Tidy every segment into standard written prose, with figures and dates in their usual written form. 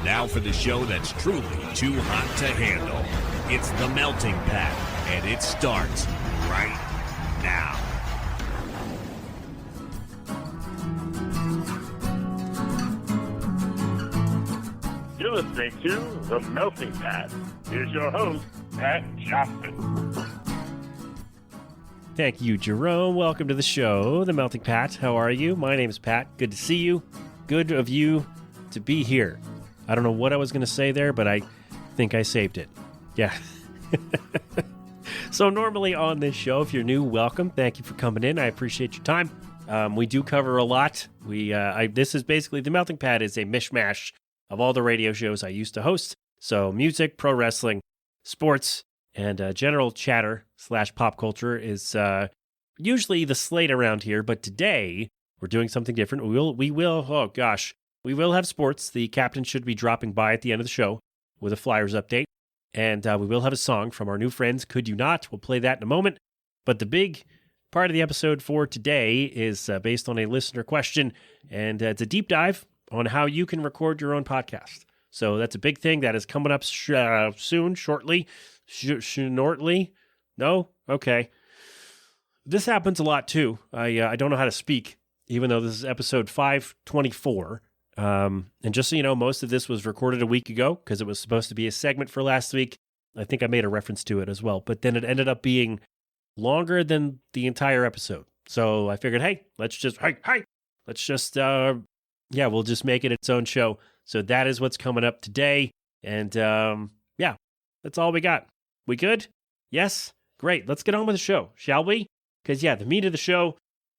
Now for the show that's truly too hot to handle. It's The Melting Pat, and it starts right now. You're listening to The Melting Pat. Here's your host, Pat Johnson. Thank you, Jerome. Welcome to the show, The Melting Pat. How are you? My name is Pat. Good to see you. Good of you to be here. I don't know what I was going to say there, but I think I saved it. Yeah. So normally on this show, if you're new, welcome. Thank you for coming in. I appreciate your time. We do cover a lot. This is basically, The Melting Pat is a mishmash of all the radio shows I used to host. So music, pro wrestling, sports, and general chatter / pop culture is usually the slate around here. But today we're doing something different. We will have sports. The captain should be dropping by at the end of the show with a Flyers update. And we will have a song from our new friends, Could You Not? We'll play that in a moment. But the big part of the episode for today is based on a listener question. And it's a deep dive on how you can record your own podcast. So that's a big thing that is coming up soon, shortly. Shortly? No? Okay. This happens a lot too. I don't know how to speak, even though this is episode 524. And just so you know, most of this was recorded a week ago because it was supposed to be a segment for last week. I think I made a reference to it as well, but then it ended up being longer than the entire episode. So I figured, hey, we'll just make it its own show. So that is what's coming up today. And that's all we got. We good? Yes? Great. Let's get on with the show, shall we? Because the meat of the show,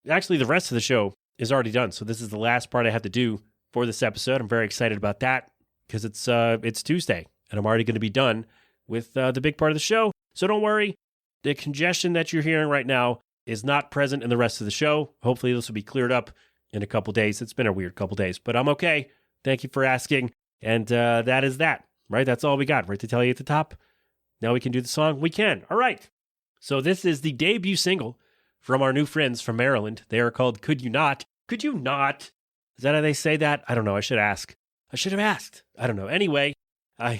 actually the rest of the show is already done. So this is the last part I have to do for this episode. I'm very excited about that because it's Tuesday and I'm already going to be done with the big part of the show. So don't worry. The congestion that you're hearing right now is not present in the rest of the show. Hopefully this will be cleared up in a couple days. It's been a weird couple days, but I'm okay. Thank you for asking. And that is that, right? That's all we got, right? To tell you at the top. Now we can do the song. We can. All right. So this is the debut single from our new friends from Maryland. They are called Could You Not? Could You Not? Is that how they say that? I don't know. I should ask. I should have asked. I don't know. Anyway, I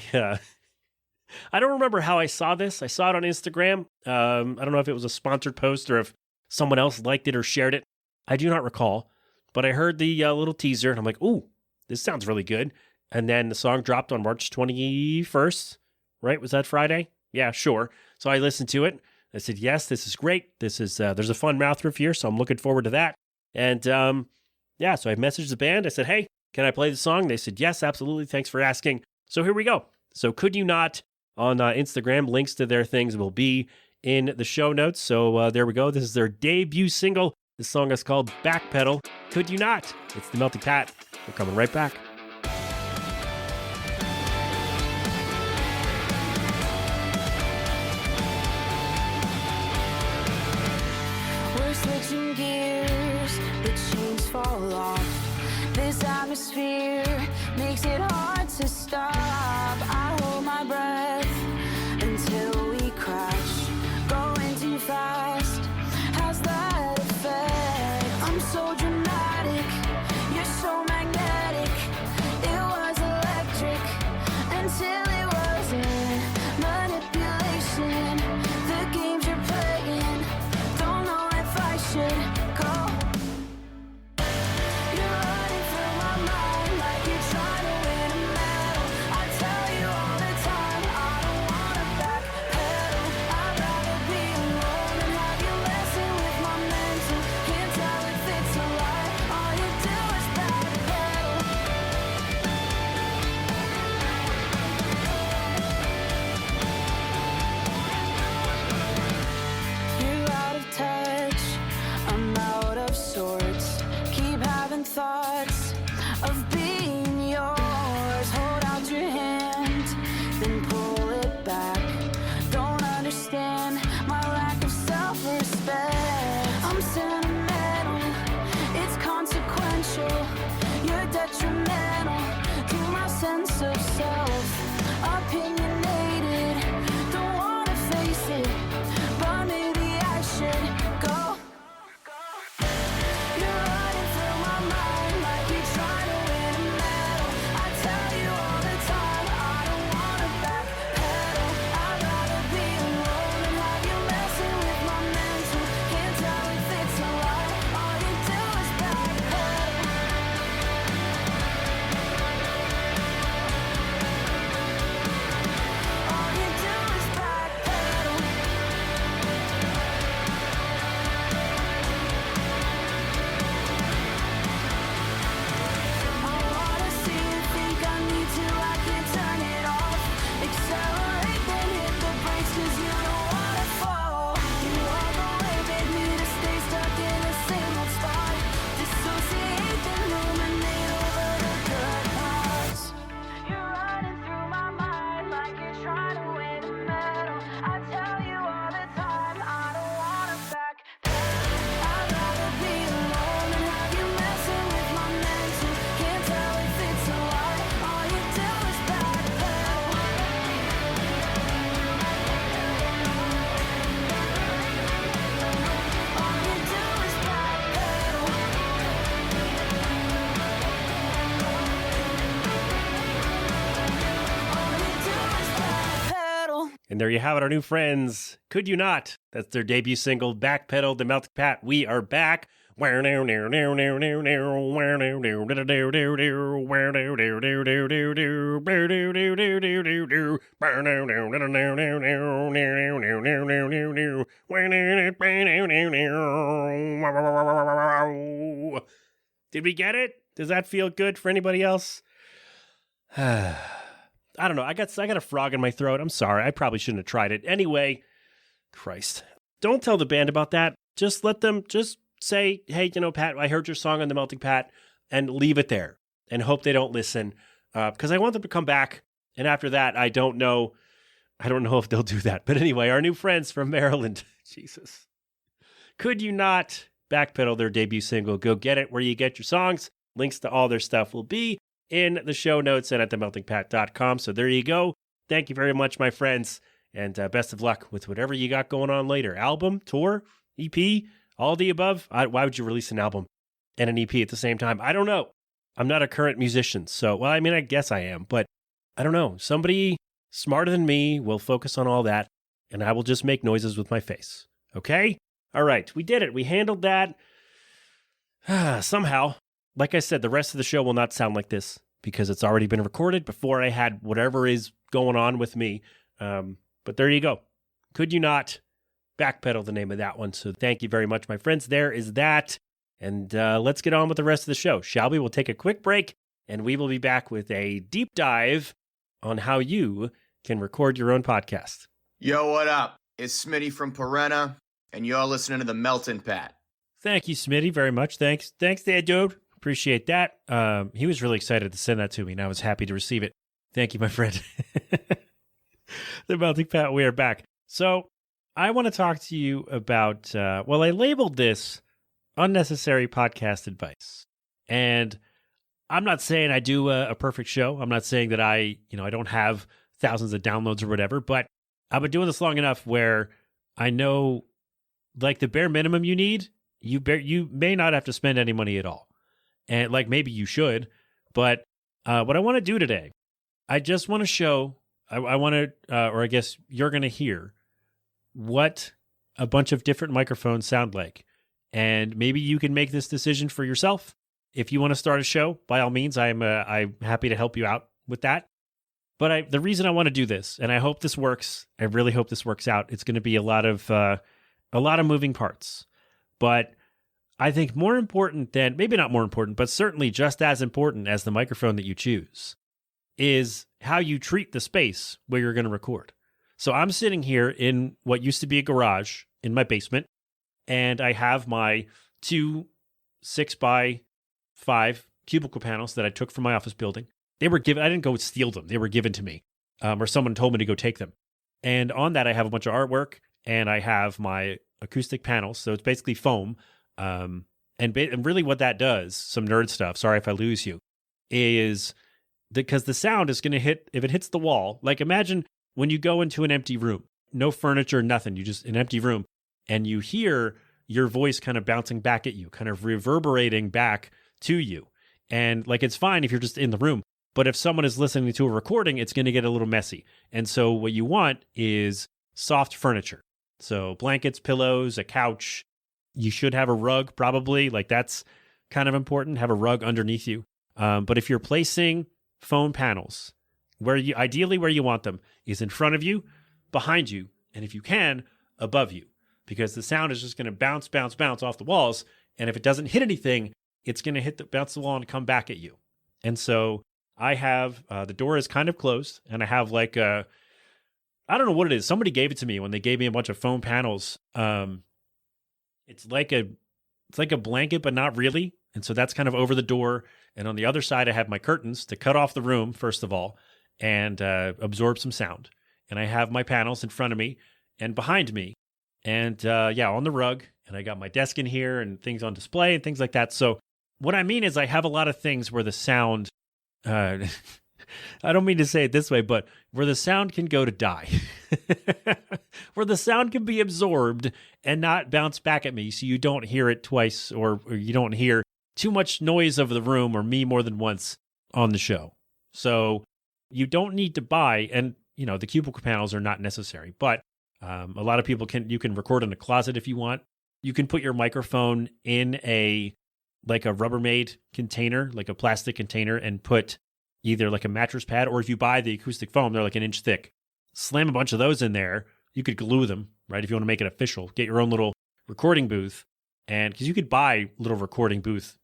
don't remember how I saw this. I saw it on Instagram. I don't know if it was a sponsored post or if someone else liked it or shared it. I do not recall. But I heard the little teaser and I'm like, ooh, this sounds really good. And then the song dropped on March 21st, right? Was that Friday? Yeah, sure. So I listened to it. I said, yes, this is great. This is there's a fun mouth riff here, so I'm looking forward to that. And so I messaged the band. I said, hey, can I play the song? They said, yes, absolutely. Thanks for asking. So here we go. So Could You Not on Instagram. Links to their things will be in the show notes. So there we go. This is their debut single. The song is called Backpedal. Could You Not? It's The Melting Pat. We're coming right back. We're switching gears, the chains fall off. This atmosphere makes it hard to stop. I hold my breath until we crash. Going too fast, how's that effect? I'm so dramatic, you're so magnetic. It was electric until it wasn't. Manipulation, the games you're playing. Don't know if I should go. You're running through my mind like you're trying to win a medal. I tell you all the time, I don't wanna backpedal. I'd rather be alone and have you messing with my mental. Can't tell if it's a lie, all you do is backpedal. You're out of touch, I'm out of sorts. Keep having thoughts of being yours. Hold out your hand, then pull it back. Don't understand my lack of self-respect. I'm sentimental, it's consequential. You're detrimental to my sense of self. Opinionated, don't wanna face it, but maybe I should go. You're running through my mind like you're trying to win a medal. I tell you all the And there you have it, our new friends. Could You Not? That's their debut single, Backpedal, The Melting Pat. We are back. Did we get it? Does that feel good for anybody else? I don't know. I got a frog in my throat. I'm sorry. I probably shouldn't have tried it. Anyway, Christ. Don't tell the band about that. Just let them just say, hey, Pat, I heard your song on the Melting Pat, and leave it there and hope they don't listen. Because I want them to come back. And after that, I don't know if they'll do that. But anyway, our new friends from Maryland. Jesus. Could You Not? Backpedal, their debut single. Go get it where you get your songs. Links to all their stuff will be in the show notes and at themeltingpat.com. So there you go. Thank you very much, my friends. And best of luck with whatever you got going on later. Album, tour, EP, all the above. Why would you release an album and an EP at the same time? I don't know. I'm not a current musician. So, well, I mean, I guess I am. But I don't know. Somebody smarter than me will focus on all that. And I will just make noises with my face. Okay? All right. We did it. We handled that. Somehow. Like I said, the rest of the show will not sound like this because it's already been recorded before I had whatever is going on with me. But there you go. Could You Not? Backpedal, the name of that one. So thank you very much, my friends. There is that. And let's get on with the rest of the show, shall we? We'll take a quick break, and we will be back with a deep dive on how you can record your own podcast. Yo, what up? It's Smitty from Parenna, and you're listening to The Melting Pat. Thank you, Smitty, very much. Thanks, there, dude. Appreciate that. He was really excited to send that to me, and I was happy to receive it. Thank you, my friend. The Melting Pat, we are back. So I want to talk to you about, I labeled this unnecessary podcast advice. And I'm not saying I do a perfect show. I'm not saying that I don't have thousands of downloads or whatever, but I've been doing this long enough where I know, like, the bare minimum you need, you may not have to spend any money at all. And maybe you should, but what I want to do today, I just want to show, I want to, or I guess you're going to hear what a bunch of different microphones sound like. And maybe you can make this decision for yourself. If you want to start a show, by all means, I'm happy to help you out with that. But the reason I want to do this, and I hope this works, I really hope this works out. It's going to be a lot of moving parts. But I think more important than, maybe not more important, but certainly just as important as the microphone that you choose, is how you treat the space where you're going to record. So I'm sitting here in what used to be a garage in my basement, and I have my 2 6x5 cubicle panels that I took from my office building. They were given, I didn't go steal them. They were given to me, or someone told me to go take them. And on that, I have a bunch of artwork, and I have my acoustic panels. So it's basically foam. And really what that does, some nerd stuff, sorry if I lose you, is because the sound is going to hit, if it hits the wall, like imagine when you go into an empty room, no furniture, nothing, you just an empty room, and you hear your voice kind of bouncing back at you, kind of reverberating back to you. And it's fine if you're just in the room, but if someone is listening to a recording, it's going to get a little messy. And so what you want is soft furniture. So blankets, pillows, a couch. You should have a rug, probably. That's kind of important. Have a rug underneath you. But if you're placing foam panels, ideally where you want them is in front of you, behind you, and if you can, above you, because the sound is just going to bounce off the walls. And if it doesn't hit anything, it's going to bounce the wall and come back at you. And so I have the door is kind of closed, and I have I don't know what it is. Somebody gave it to me when they gave me a bunch of foam panels. It's like a blanket, but not really. And so that's kind of over the door. And on the other side, I have my curtains to cut off the room, first of all, and absorb some sound. And I have my panels in front of me and behind me. And on the rug. And I got my desk in here and things on display and things like that. So what I mean is I have a lot of things where the sound, I don't mean to say it this way, but where the sound can go to die. Where the sound can be absorbed and not bounce back at me so you don't hear it twice or you don't hear too much noise of the room or me more than once on the show. So you don't need to buy, and the cubicle panels are not necessary, but a lot of people you can record in a closet if you want. You can put your microphone in a Rubbermaid container, like a plastic container, and put either like a mattress pad, or if you buy the acoustic foam, they're like an inch thick. Slam a bunch of those in there. You could glue them, right? If you want to make it official, get your own little recording booth. And because you could buy little recording booth,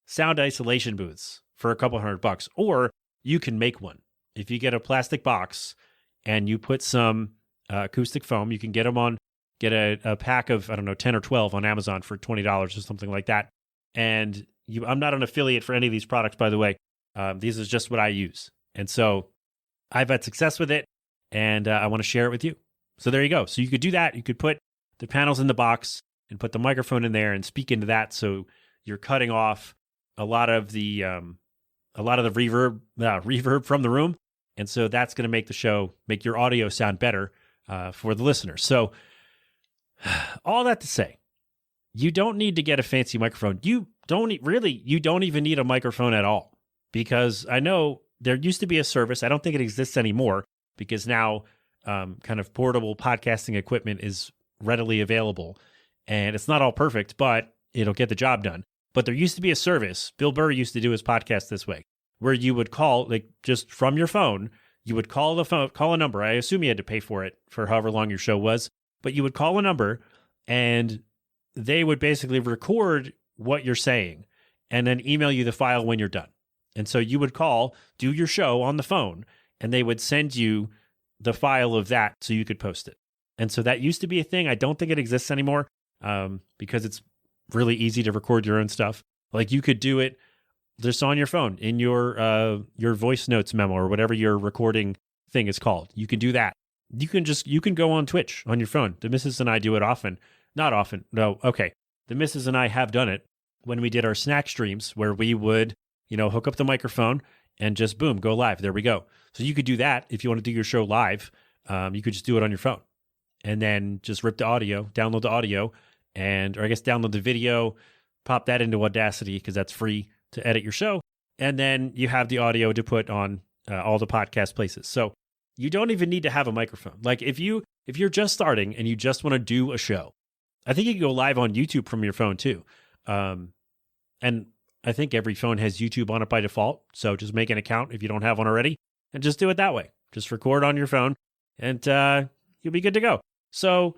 sound isolation booths for a couple $100, or you can make one. If you get a plastic box and you put some acoustic foam, you can get a pack of, 10 or 12 on Amazon for $20 or something like that. And I'm not an affiliate for any of these products, by the way. These is just what I use. And so I've had success with it, and I want to share it with you. So there you go. So you could do that. You could put the panels in the box and put the microphone in there and speak into that. So you're cutting off a lot of the reverb from the room. And so that's going to make your audio sound better for the listener. So all that to say, you don't need to get a fancy microphone. You don't even need a microphone at all, because I know there used to be a service. I don't think it exists anymore, because now kind of portable podcasting equipment is readily available, and it's not all perfect, but it'll get the job done. But there used to be a service. Bill Burr used to do his podcast this way, where you would call, just from your phone, you would call a number. I assume you had to pay for it for however long your show was, but you would call a number and they would basically record what you're saying and then email you the file when you're done. And so you would do your show on the phone, and they would send you the file of that so you could post it. And so that used to be a thing. I don't think it exists anymore because it's really easy to record your own stuff. Like you could do it just on your phone in your voice notes memo or whatever your recording thing is called. You can do that. You can go on Twitch on your phone. The missus and I do it often. Not often. No. Okay. The missus and I have done it when we did our snack streams, where we would, hook up the microphone and just boom, go live. There we go. So you could do that if you want to do your show live. You could just do it on your phone and then just rip the audio, download the audio, download the video, pop that into Audacity because that's free to edit your show. And then you have the audio to put on all the podcast places. So you don't even need to have a microphone. Like if you're just starting and you just want to do a show, I think you can go live on YouTube from your phone too. And I think every phone has YouTube on it by default. So just make an account if you don't have one already and just do it that way. Just record on your phone and you'll be good to go. So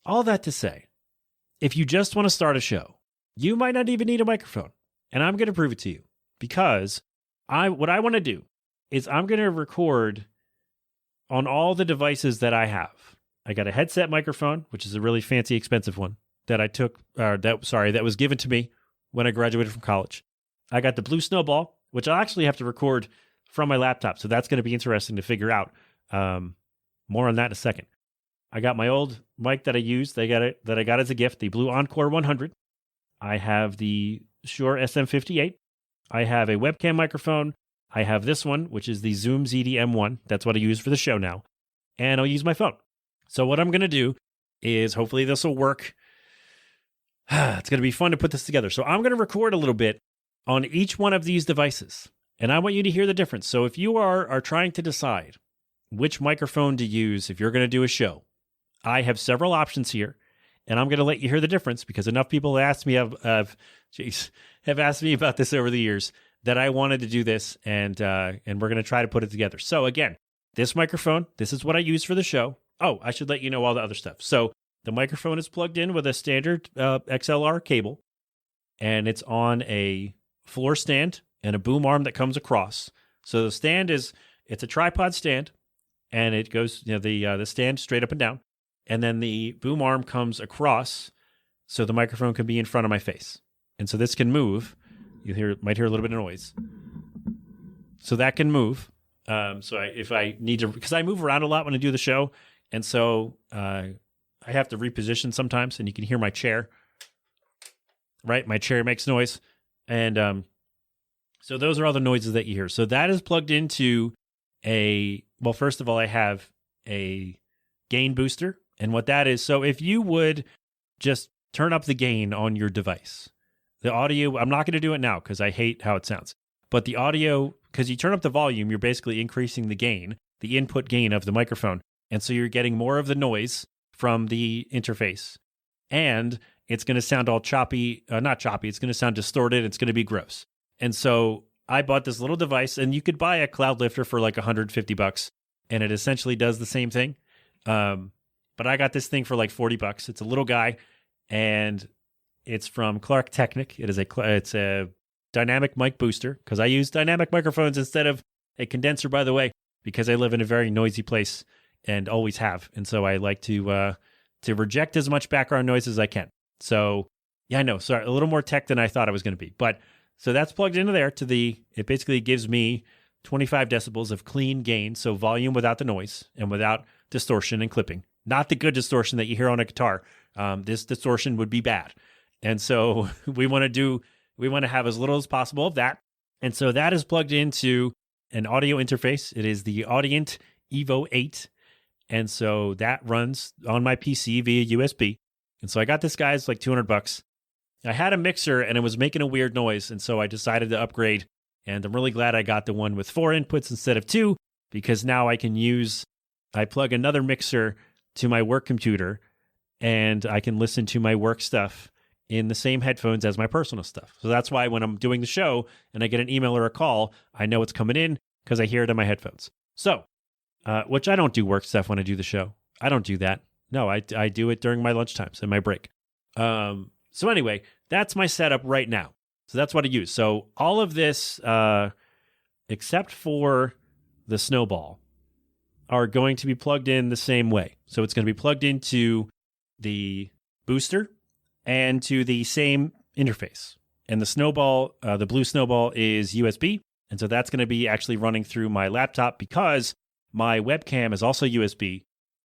all that to say, if you just want to start a show, you might not even need a microphone. And I'm going to prove it to you, because what I want to do is I'm going to record on all the devices that I have. I got a headset microphone, which is a really fancy, expensive one that I took, that was given to me when I graduated from college. I got the Blue Snowball, which I'll actually have to record from my laptop. So that's going to be interesting to figure out. More on that in a second. I got my old mic that I used. That I got as a gift, the Blue Encore 100. I have the Shure SM58. I have a webcam microphone. I have this one, which is the Zoom ZD-M1. That's what I use for the show now. And I'll use my phone. So what I'm going to do is, hopefully this will work. It's going to be fun to put this together. So I'm going to record a little bit on each one of these devices. And I want you to hear the difference. So if you are trying to decide which microphone to use if you're going to do a show, I have several options here. And I'm going to let you hear the difference, because enough people have asked me about this over the years that I wanted to do this, and we're going to try to put it together. So again, this microphone, this is what I use for the show. Oh, I should let you know all the other stuff. So the microphone is plugged in with a standard XLR cable, and it's on a floor stand and a boom arm that comes across. So the stand it's a tripod stand, and it goes, the stand straight up and down. And then the boom arm comes across, so the microphone can be in front of my face. And so this can move. You might hear a little bit of noise. So that can move. If I need to, because I move around a lot when I do the show, and so I have to reposition sometimes, and you can hear my chair. Right, my chair makes noise, and so those are all the noises that you hear. So that is plugged into first of all, I have a gain booster. And what that is, so if you would just turn up the gain on your device, the audio, I'm not going to do it now because I hate how it sounds, but the audio because you turn up the volume, you're basically increasing the gain, the input gain of the microphone. And so you're getting more of the noise from the interface. And it's going to sound all choppy, not choppy, it's going to sound distorted. It's going to be gross. And so I bought this little device, and you could buy a cloud lifter for like $150, and it essentially does the same thing. But I got this thing for like $40. It's a little guy, and it's from Clark Technic. It's a dynamic mic booster, because I use dynamic microphones instead of a condenser, by the way, because I live in a very noisy place and always have. And so I like to reject as much background noise as I can. So yeah, I know. Sorry, a little more tech than I thought I was going to be. But so that's plugged into there it basically gives me 25 decibels of clean gain. So volume without the noise and without distortion and clipping. Not the good distortion that you hear on a guitar. This distortion would be bad. And so we want to have as little as possible of that. And so that is plugged into an audio interface. It is the Audient Evo 8. And so that runs on my PC via USB. And so I got this guy's like $200. I had a mixer and it was making a weird noise. And so I decided to upgrade. And I'm really glad I got the one with 4 inputs instead of 2, because now I plug another mixer to my work computer and I can listen to my work stuff in the same headphones as my personal stuff. So that's why when I'm doing the show and I get an email or a call, I know it's coming in because I hear it in my headphones. So, which I don't do work stuff when I do the show. I don't do that. No, I do it during my lunchtimes and my break. So anyway, that's my setup right now. So that's what I use. So all of this, except for the snowball, are going to be plugged in the same way. So it's going to be plugged into the booster and to the same interface. And the snowball, the blue snowball, is USB. And so that's going to be actually running through my laptop, because my webcam is also USB.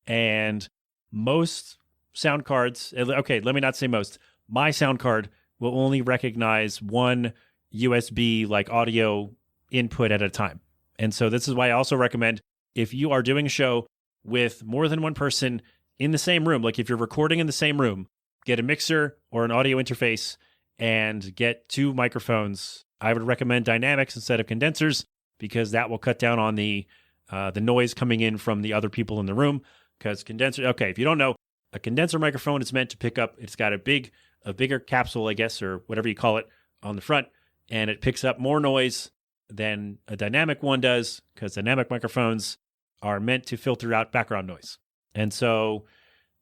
And most sound cards, okay, let me not say most. My sound card will only recognize one USB like audio input at a time. And so this is why I also recommend, if you are doing a show with more than one person in the same room, like if you're recording in the same room, get a mixer or an audio interface and get 2 microphones. I would recommend dynamics instead of condensers, because that will cut down on the noise coming in from the other people in the room. Because if you don't know, a condenser microphone is meant to pick up, it's got a bigger capsule, I guess, or whatever you call it, on the front, and it picks up more noise than a dynamic one does, because dynamic microphones are meant to filter out background noise. And so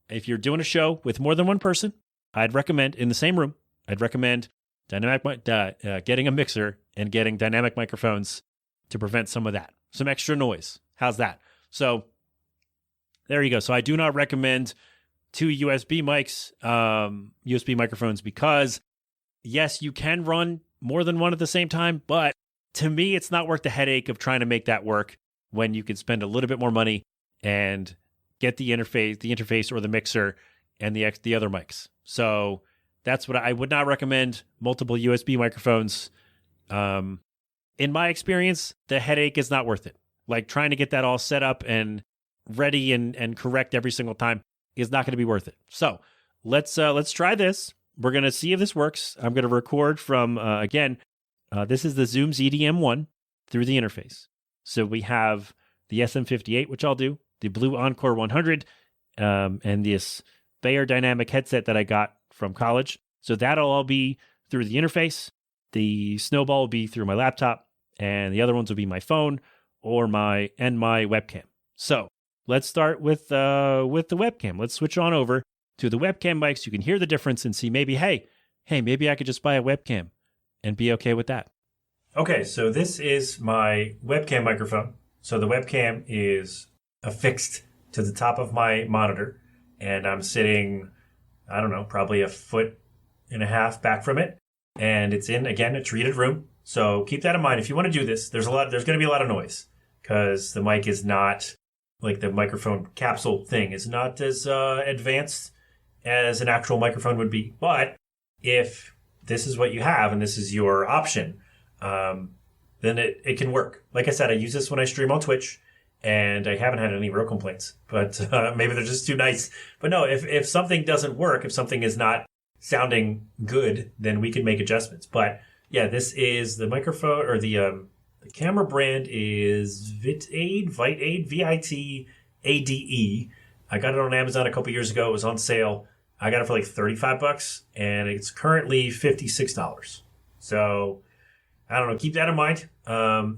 if you're doing a show with more than one person, I'd recommend, in the same room, I'd recommend getting a mixer and getting dynamic microphones to prevent some of that, some extra noise. How's that? So there you go. So I do not recommend 2 USB mics, USB microphones, because yes, you can run more than one at the same time, but to me, it's not worth the headache of trying to make that work when you can spend a little bit more money and get the interface or the mixer and the other mics. So that's what I would not recommend. Multiple USB microphones. In my experience, the headache is not worth it. Like trying to get that all set up and ready and correct every single time is not going to be worth it. So let's try this. We're going to see if this works. I'm going to record from, this is the Zoom ZDM1 through the interface. So we have the SM58, which I'll do, the Blue Encore 100, and this Bayer Dynamic headset that I got from college. So that'll all be through the interface. The Snowball will be through my laptop, and the other ones will be my phone or my webcam. So let's start with the webcam. Let's switch on over to the webcam mics. You can hear the difference and see maybe I could just buy a webcam and be okay with that. Okay, so this is my webcam microphone. So the webcam is affixed to the top of my monitor, and I'm sitting, I don't know, probably 1.5 feet back from it. And it's in, again, a treated room. So keep that in mind. If you want to do this, there's going to be a lot of noise, because the mic is not, like the microphone capsule thing is not as advanced as an actual microphone would be. But if this is what you have and this is your option, then it can work. Like I said, I use this when I stream on Twitch, and I haven't had any real complaints. But maybe they're just too nice. But no, if something doesn't work, if something is not sounding good, then we can make adjustments. But yeah, this is the microphone, or the The camera brand is Vitade, Vitade. I got it on Amazon a couple years ago. It was on sale. I got it for like $35, and it's currently $56. So I don't know. Keep that in mind.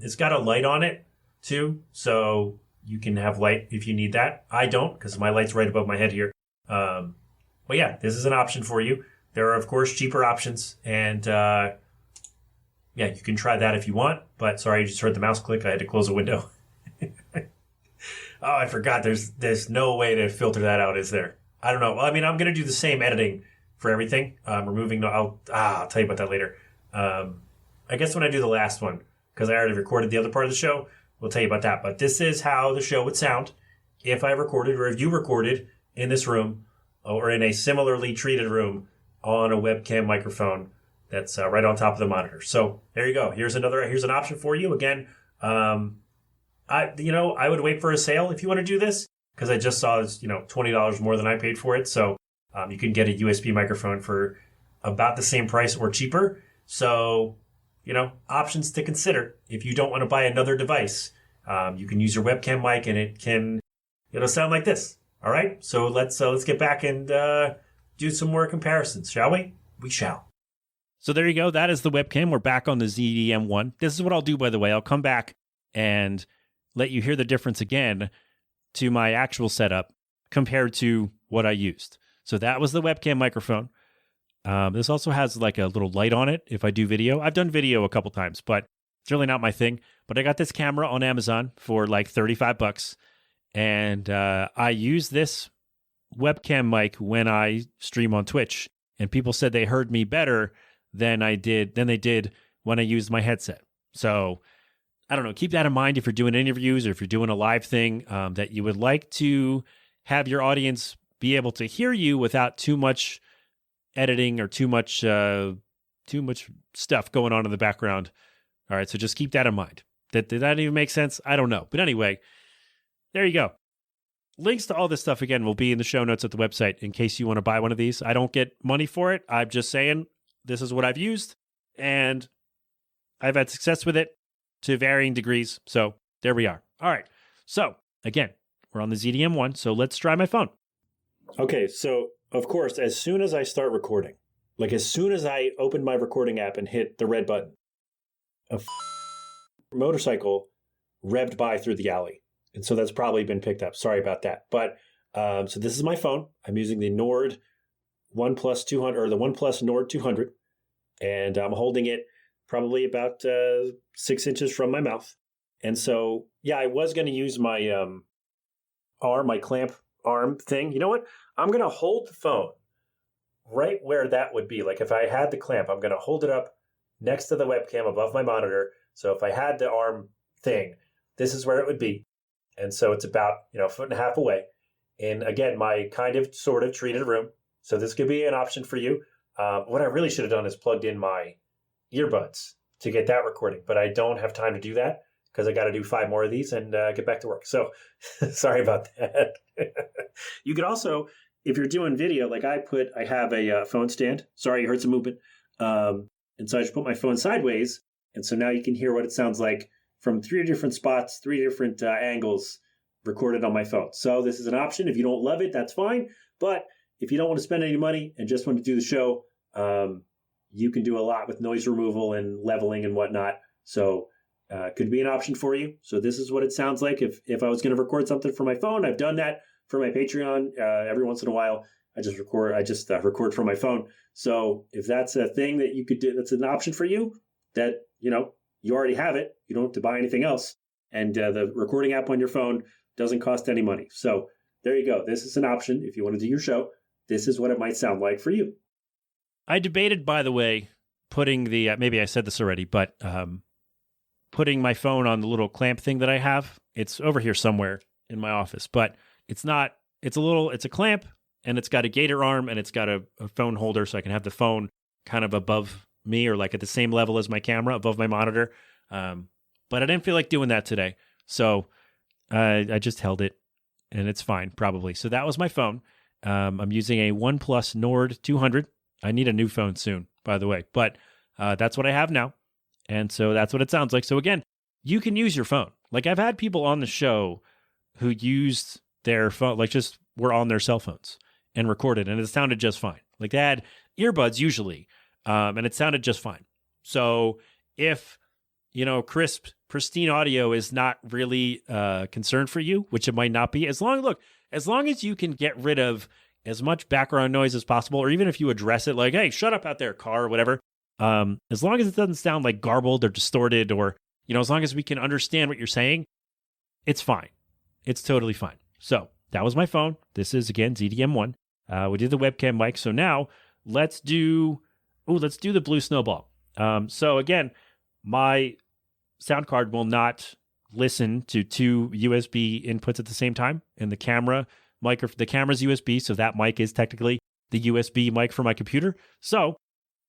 It's got a light on it too, so you can have light if you need that. I don't, because my light's right above my head here. But yeah, this is an option for you. There are, of course, cheaper options, and yeah, you can try that if you want. But sorry, you just heard the mouse click. I had to close a window. Oh, I forgot. There's no way to filter that out, is there? I don't know. Well, I mean, I'm going to do the same editing for everything. Removing. I'll tell you about that later. I guess when I do the last one, because I already recorded the other part of the show, we'll tell you about that. But this is how the show would sound if I recorded, or if you recorded in this room, or in a similarly treated room on a webcam microphone that's right on top of the monitor. So there you go. Here's an option for you. Again, I would wait for a sale if you want to do this, because I just saw it's, $20 more than I paid for it. So you can get a USB microphone for about the same price or cheaper. So, options to consider. If you don't want to buy another device, you can use your webcam mic, and it'll sound like this. All right. So let's get back and do some more comparisons, shall we? We shall. So there you go. That is the webcam. We're back on the ZDM1. This is what I'll do, by the way. I'll come back and let you hear the difference again to my actual setup compared to what I used. So that was the webcam microphone. This also has like a little light on it if I do video. I've done video a couple times, but it's really not my thing. But I got this camera on Amazon for like $35. And I use this webcam mic when I stream on Twitch. And people said they heard me better than they did when I used my headset. So I don't know. Keep that in mind if you're doing interviews or if you're doing a live thing, that you would like to have your audience be able to hear you without too much editing or too much stuff going on in the background. All right, so just keep that in mind. Did that even make sense? I don't know. But anyway, there you go. Links to all this stuff, again, will be in the show notes at the website in case you want to buy one of these. I don't get money for it. I'm just saying this is what I've used, and I've had success with it to varying degrees. So there we are. All right. So again, we're on the ZDM1. So let's try my phone. Okay. So of course, as soon as I start recording, like as soon as I open my recording app and hit the red button, a motorcycle revved by through the alley. And so that's probably been picked up. Sorry about that. But so this is my phone. I'm using the Nord OnePlus 200, or the OnePlus Nord 200. And I'm holding it probably about 6 inches from my mouth. And so, yeah, I was going to use my my clamp arm thing. You know what? I'm going to hold the phone right where that would be. Like if I had the clamp, I'm going to hold it up next to the webcam above my monitor. So if I had the arm thing, this is where it would be. And so it's about, a foot and a half away. And again, my kind of sort of treated room. So this could be an option for you. What I really should have done is plugged in my earbuds to get that recording, but I don't have time to do that because I got to do 5 more of these and get back to work. So sorry about that. You could also, if you're doing video, like I have a phone stand. Sorry, you heard some movement. And so I just put my phone sideways. And so now you can hear what it sounds like from 3 different spots, 3 different angles recorded on my phone. So this is an option. If you don't love it, that's fine. But if you don't want to spend any money and just want to do the show, you can do a lot with noise removal and leveling and whatnot. So could be an option for you. So this is what it sounds like if I was going to record something for my phone. I've done that for my Patreon every once in a while. I just record from my phone. So if that's a thing that you could do, that's an option for you, that you already have it. You don't have to buy anything else. And the recording app on your phone doesn't cost any money. So there you go. This is an option. If you want to do your show, this is what it might sound like for you. I debated, by the way, putting the, maybe I said this already, but putting my phone on the little clamp thing that I have. It's over here somewhere in my office, but it's not, it's a clamp, and it's got a gator arm, and it's got a phone holder, so I can have the phone kind of above me, or like at the same level as my camera, above my monitor. But I didn't feel like doing that today. So I just held it, and it's fine, probably. So that was my phone. I'm using a OnePlus Nord 200. I need a new phone soon, by the way. But that's what I have now. And so that's what it sounds like. So again, you can use your phone. Like I've had people on the show who used their phone, like just were on their cell phones and recorded, and it sounded just fine. Like they had earbuds usually, and it sounded just fine. So if, crisp, pristine audio is not really a concern for you, which it might not be, as long as you can get rid of as much background noise as possible, or even if you address it like, hey, shut up out there, car, or whatever, as long as it doesn't sound like garbled or distorted, or, as long as we can understand what you're saying, it's fine. It's totally fine. So that was my phone. This is, again, ZDM1. We did the webcam mic. So now let's do the Blue Snowball. So again, my sound card will not listen to two USB inputs at the same time, and the camera's USB, so that mic is technically the USB mic for my computer. So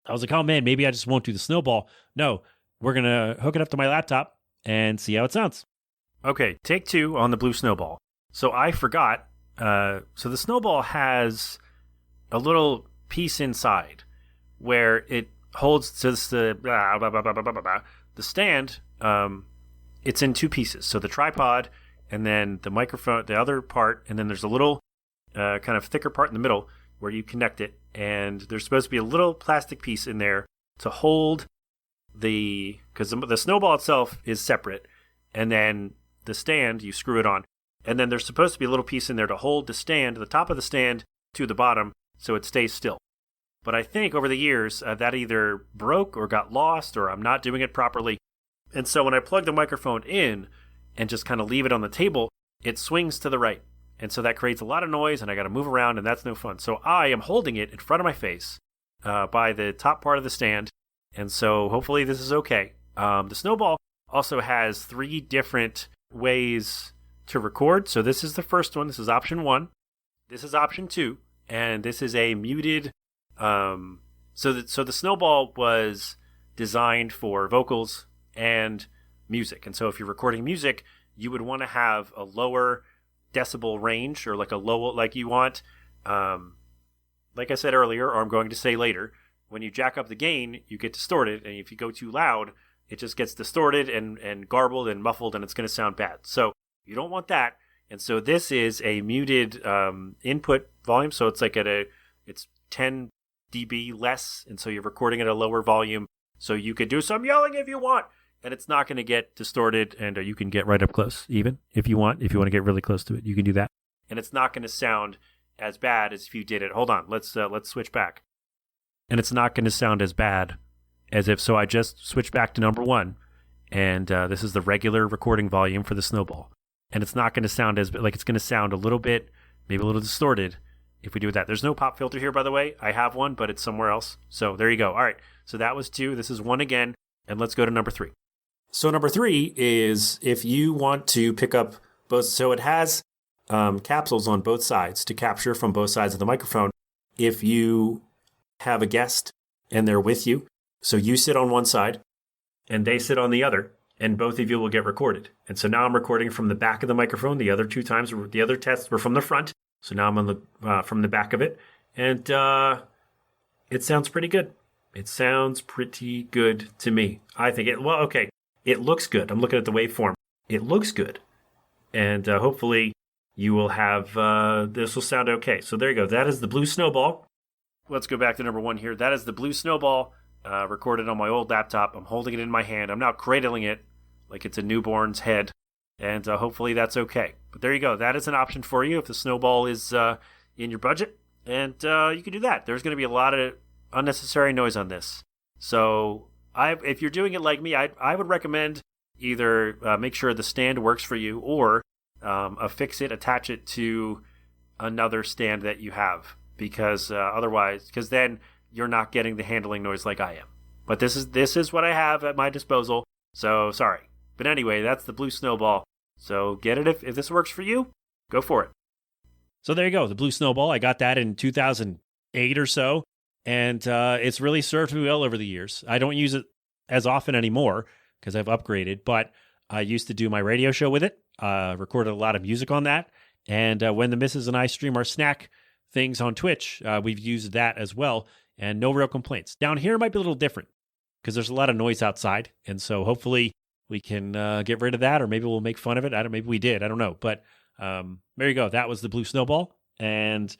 I was like, oh man, maybe I just won't do the Snowball. No, we're going to hook it up to my laptop and see how it sounds. Okay, take 2 on the Blue Snowball. So I forgot, so the Snowball has a little piece inside where it holds, so this the stand, it's in 2 pieces. So the tripod and then the microphone, the other part, and then there's a little kind of thicker part in the middle where you connect it. And there's supposed to be a little plastic piece in there to hold because the Snowball itself is separate. And then the stand, you screw it on. And then there's supposed to be a little piece in there to hold the stand, the top of the stand to the bottom, so it stays still. But I think over the years, that either broke or got lost, or I'm not doing it properly. And so when I plug the microphone in and just kind of leave it on the table, it swings to the right. And so that creates a lot of noise, and I got to move around, and that's no fun. So I am holding it in front of my face by the top part of the stand. And so hopefully this is okay. The Snowball also has 3 different ways to record. So this is the first one. This is option 1. This is option 2. And this is a muted. So the Snowball was designed for vocals and music. And so if you're recording music, you would want to have a lower decibel range, or like a low, like you want, like I said earlier, or I'm going to say later, when you jack up the gain, you get distorted. And if you go too loud, it just gets distorted and garbled and muffled, and it's going to sound bad. So you don't want that. And so this is a muted input volume. So it's like it's 10 dB less. And so you're recording at a lower volume. So you could do some yelling if you want, and it's not going to get distorted. And you can get right up close even if you want. If you want to get really close to it, you can do that. And it's not going to sound as bad as if you did it. Hold on. Let's switch back. And it's not going to sound as bad as if, so I just switched back to number 1. And this is the regular recording volume for the Snowball. And it's not going to sound as, like, it's going to sound a little bit, maybe a little distorted if we do that. There's no pop filter here, by the way. I have one, but it's somewhere else. So there you go. All right. So that was 2. This is 1 again. And let's go to number 3. So number 3 is if you want to pick up both. So it has capsules on both sides to capture from both sides of the microphone. If you have a guest and they're with you, so you sit on one side and they sit on the other, and both of you will get recorded. And so now I'm recording from the back of the microphone. The other 2 times, the other tests were from the front. So now I'm on from the back of it. And it sounds pretty good. It sounds pretty good to me. I think it, well, okay. It looks good. I'm looking at the waveform. It looks good. And hopefully you will have, this will sound okay. So there you go. That is the Blue Snowball. Let's go back to number 1 here. That is the Blue Snowball, recorded on my old laptop. I'm holding it in my hand. I'm now cradling it like it's a newborn's head. And hopefully that's okay. But there you go. That is an option for you if the Snowball is in your budget. And you can do that. There's going to be a lot of unnecessary noise on this. So if you're doing it like me, I would recommend either make sure the stand works for you, or affix it, attach it to another stand that you have. Because because then you're not getting the handling noise like I am. But this is what I have at my disposal. So sorry. But anyway, that's the Blue Snowball. So get it if this works for you, go for it. So there you go, the Blue Snowball. I got that in 2008 or so, and it's really served me well over the years. I don't use it as often anymore because I've upgraded, but I used to do my radio show with it, recorded a lot of music on that, and when the missus and I stream our snack things on Twitch, we've used that as well, and no real complaints. Down here might be a little different because there's a lot of noise outside, and so hopefully we can get rid of that, or maybe we'll make fun of it. Maybe we did. I don't know. But there you go. That was the Blue Snowball. And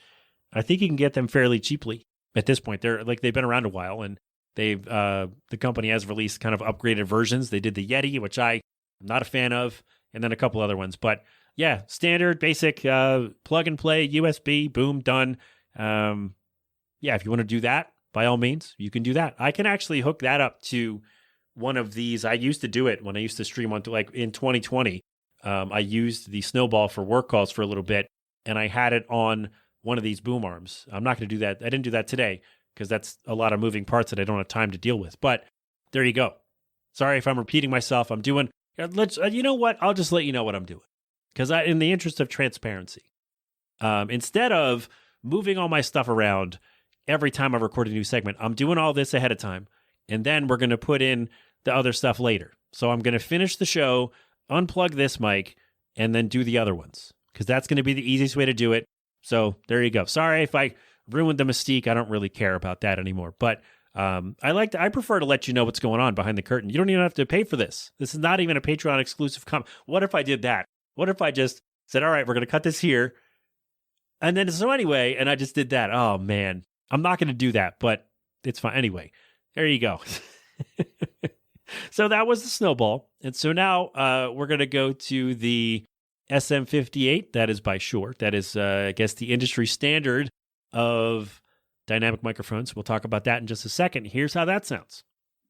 I think you can get them fairly cheaply at this point. They've been around a while, and the company has released kind of upgraded versions. They did the Yeti, which I'm not a fan of, and then a couple other ones. But yeah, standard, basic, plug and play, USB, boom, done. Yeah, if you want to do that, by all means, you can do that. I can actually hook that up to one of these. I used to do it when I used to stream on, like in 2020. I used the Snowball for work calls for a little bit, and I had it on one of these boom arms. I'm not going to do that. I didn't do that today because that's a lot of moving parts that I don't have time to deal with. But there you go. Sorry if I'm repeating myself. I'm doing. You know what? I'll just let you know what I'm doing, because in the interest of transparency, instead of moving all my stuff around every time I record a new segment, I'm doing all this ahead of time, and then we're going to put in the other stuff later. So I'm going to finish the show, unplug this mic, and then do the other ones, because that's going to be the easiest way to do it. So there you go. Sorry if I ruined the mystique. I don't really care about that anymore. But I prefer to let you know what's going on behind the curtain. You don't even have to pay for this. This is not even a Patreon exclusive What if I did that? What if I just said, all right, we're going to cut this here. And then, so anyway, and I just did that. Oh, man. I'm not going to do that, but it's fine. Anyway, there you go. So that was the Snowball. And so now we're going to go to the SM58. That is by Shure. That is, I guess, the industry standard of dynamic microphones. We'll talk about that in just a second. Here's how that sounds.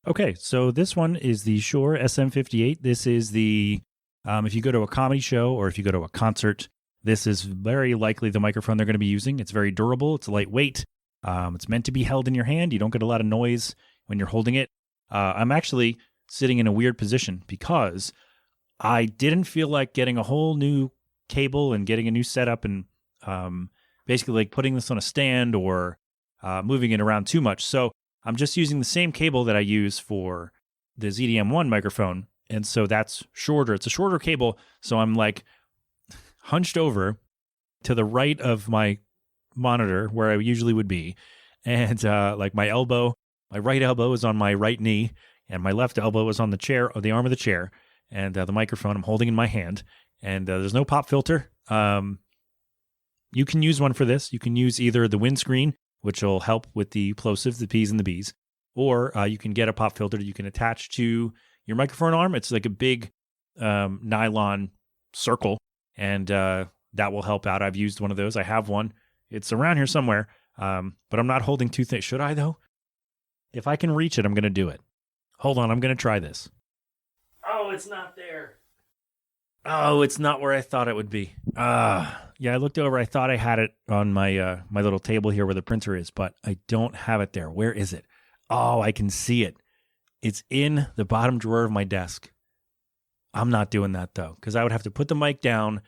Okay, so this one is the Shure SM58. This is the, if you go to a comedy show or if you go to a concert, this is very likely the microphone they're going to be using. It's very durable. It's lightweight. It's meant to be held in your hand. You don't get a lot of noise when you're holding it. I'm actually sitting in a weird position because I didn't feel like getting a whole new cable and getting a new setup and basically like putting this on a stand or moving it around too much. So I'm just using the same cable that I use for the ZDM1 microphone. And so that's shorter. It's a shorter cable. So I'm like hunched over to the right of my monitor where I usually would be. And like my right elbow is on my right knee, and my left elbow is on the chair, or the arm of the chair. And the microphone I'm holding in my hand. And there's no pop filter. You can use one for this. You can use either the windscreen, which will help with the plosives, the P's and the B's, or you can get a pop filter that you can attach to your microphone arm. It's like a big nylon circle, and that will help out. I've used one of those. I have one. It's around here somewhere, but I'm not holding too thick. Should I, though? If I can reach it, I'm going to do it. Hold on. I'm going to try this. Oh, it's not there. Oh, it's not where I thought it would be. Yeah, I looked over. I thought I had it on my my little table here where the printer is, but I don't have it there. Where is it? Oh, I can see it. It's in the bottom drawer of my desk. I'm not doing that, though, because I would have to put the mic down,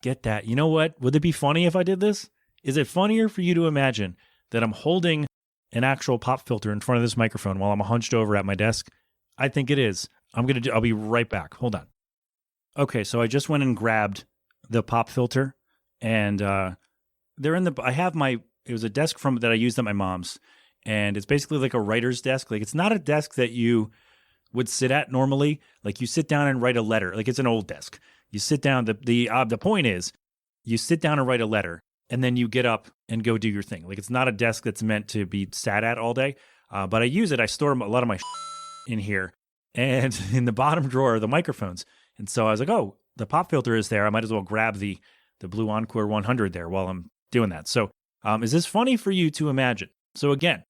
get that. You know what? Would it be funny if I did this? Is it funnier for you to imagine that I'm holding an actual pop filter in front of this microphone while I'm hunched over at my desk? I think it is. I'll be right back. Hold on. Okay, so I just went and grabbed the pop filter, and they're in it was a desk that I used at my mom's, and it's basically like a writer's desk. Like, it's not a desk that you would sit at normally. Like, you sit down and write a letter. Like, it's an old desk. You sit down. The point is, you sit down and write a letter, and then you get up and go do your thing. Like, it's not a desk that's meant to be sat at all day. But I use it. I store a lot of my in here, and in the bottom drawer are the microphones. And so I was like, oh, the pop filter is there. I might as well grab the Blue Encore 100 there while I'm doing that. So is this funny for you to imagine? So again,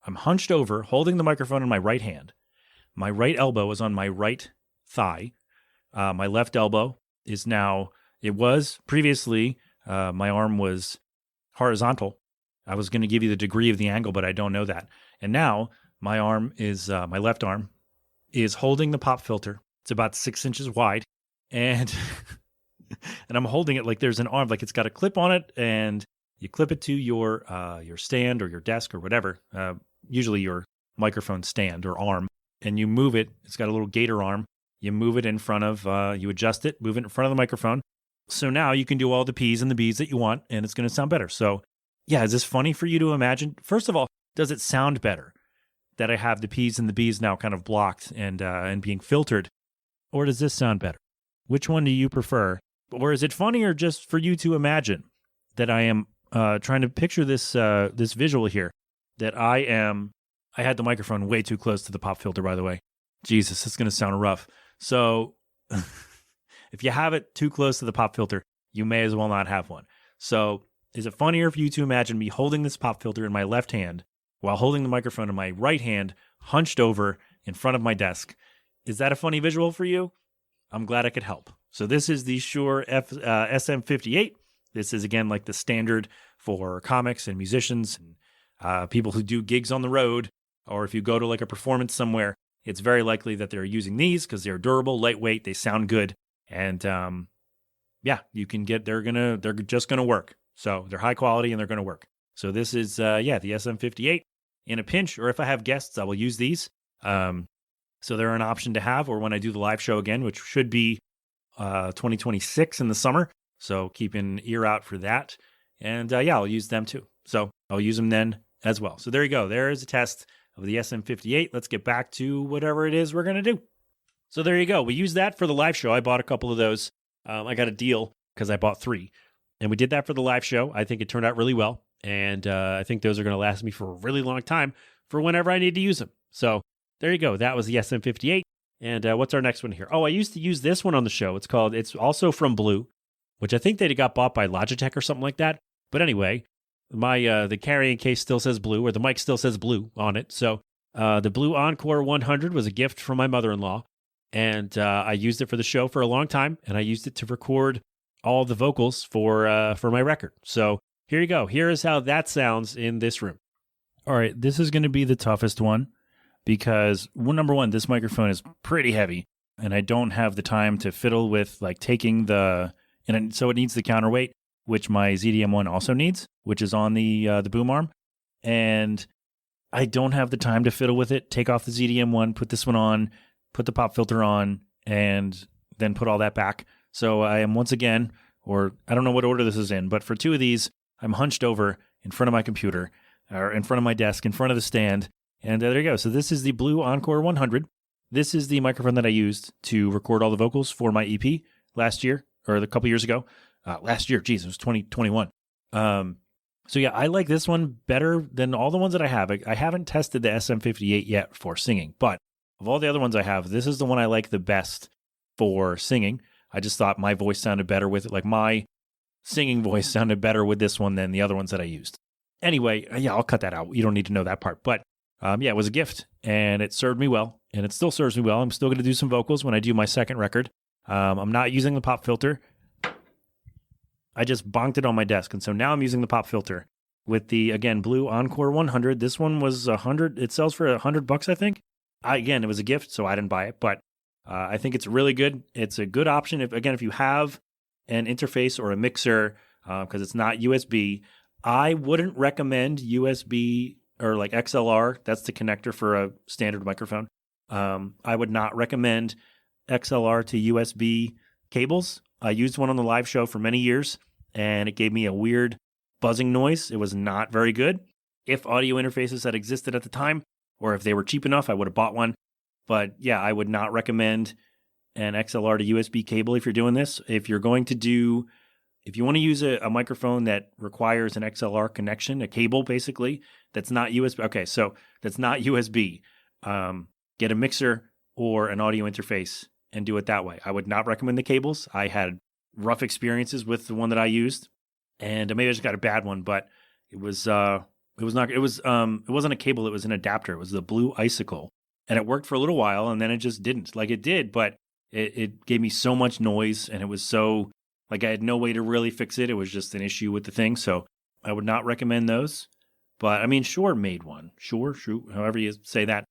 I'm hunched over, holding the microphone in my right hand. My right elbow is on my right thigh. My left elbow is now, it was previously, my arm was horizontal. I was going to give you the degree of the angle, but I don't know that. And now my left arm is holding the pop filter. It's about 6 inches wide, and and I'm holding it like there's an arm, like it's got a clip on it, and you clip it to your stand or your desk or whatever, usually your microphone stand or arm, and you move it. It's got a little gator arm. You move it in front of, you adjust it, move it in front of the microphone. So now you can do all the P's and the B's that you want, and it's going to sound better. So yeah, is this funny for you to imagine? First of all, does it sound better that I have the P's and the B's now kind of blocked and being filtered or does this sound better? Which one do you prefer? Or is it funnier just for you to imagine that I am trying to picture this this visual here, that I had the microphone way too close to the pop filter, by the way. Jesus, it's going to sound rough. So if you have it too close to the pop filter, you may as well not have one. So is it funnier for you to imagine me holding this pop filter in my left hand while holding the microphone in my right hand, hunched over in front of my desk? Is that a funny visual for you? I'm glad I could help. So this is the Shure SM58. This is, again, like the standard for comics and musicians and people who do gigs on the road, or if you go to like a performance somewhere, it's very likely that they're using these because they're durable, lightweight, they sound good, and you can get. They're just gonna work. So they're high quality and they're gonna work. So this is the SM58. In a pinch, or if I have guests, I will use these. So they're an option to have, or when I do the live show again, which should be 2026 in the summer. So keep an ear out for that. And I'll use them too. So I'll use them then as well. So there you go. There is a test of the SM58. Let's get back to whatever it is we're going to do. So there you go. We used that for the live show. I bought a couple of those. I got a deal because I bought 3. And we did that for the live show. I think it turned out really well. And I think those are going to last me for a really long time for whenever I need to use them. So there you go. That was the SM58. And what's our next one here? Oh, I used to use this one on the show. It's also from Blue, which I think they got bought by Logitech or something like that. But anyway, my the carrying case still says Blue, or the mic still says Blue on it. So the Blue Encore 100 was a gift from my mother-in-law. And I used it for the show for a long time. And I used it to record all the vocals for my record. So here you go. Here is how that sounds in this room. All right, this is going to be the toughest one because, number one, this microphone is pretty heavy, and I don't have the time to fiddle with like taking so it needs the counterweight, which my ZDM1 also needs, which is on the boom arm, and I don't have the time to fiddle with it. Take off the ZDM1, put this one on, put the pop filter on, and then put all that back. So I am once again, or I don't know what order this is in, but for 2 of these, I'm hunched over in front of my computer, or in front of my desk, in front of the stand, and there you go. So this is the Blue Encore 100. This is the microphone that I used to record all the vocals for my EP last year, or a couple years ago. Last year, geez, it was 2021. So yeah, I like this one better than all the ones that I have. I haven't tested the SM58 yet for singing, but of all the other ones I have, this is the one I like the best for singing. I just thought my voice sounded better with it. Like my singing voice sounded better with this one than the other ones that I used. Anyway, I'll cut that out. You don't need to know that part. But it was a gift, and it served me well, and it still serves me well. I'm still going to do some vocals when I do my second record. I'm not using the pop filter. I just bonked it on my desk, and so now I'm using the pop filter with the, again, Blue Encore 100. This one was $100. It sells for $100, I think. Again, it was a gift, so I didn't buy it, but I think it's really good. It's a good option if you have an interface or a mixer, because it's not USB. I wouldn't recommend USB or like XLR. That's the connector for a standard microphone. I would not recommend XLR to USB cables. I used one on the live show for many years, and it gave me a weird buzzing noise. It was not very good. If audio interfaces had existed at the time, or if they were cheap enough, I would have bought one. But yeah, I would not recommend an XLR to USB cable if you're doing this. If you want to use a microphone that requires an XLR connection, a cable basically, that's not USB. Okay, so that's not USB. Get a mixer or an audio interface and do it that way. I would not recommend the cables. I had rough experiences with the one that I used, and maybe I just got a bad one, but it wasn't a cable, it was an adapter. It was the Blue Icicle, and it worked for a little while, and then it just didn't. Like it did, but it gave me so much noise, and it was so, like I had no way to really fix it. It was just an issue with the thing, so I would not recommend those. But I mean, Shure made one. Shure, however you say that.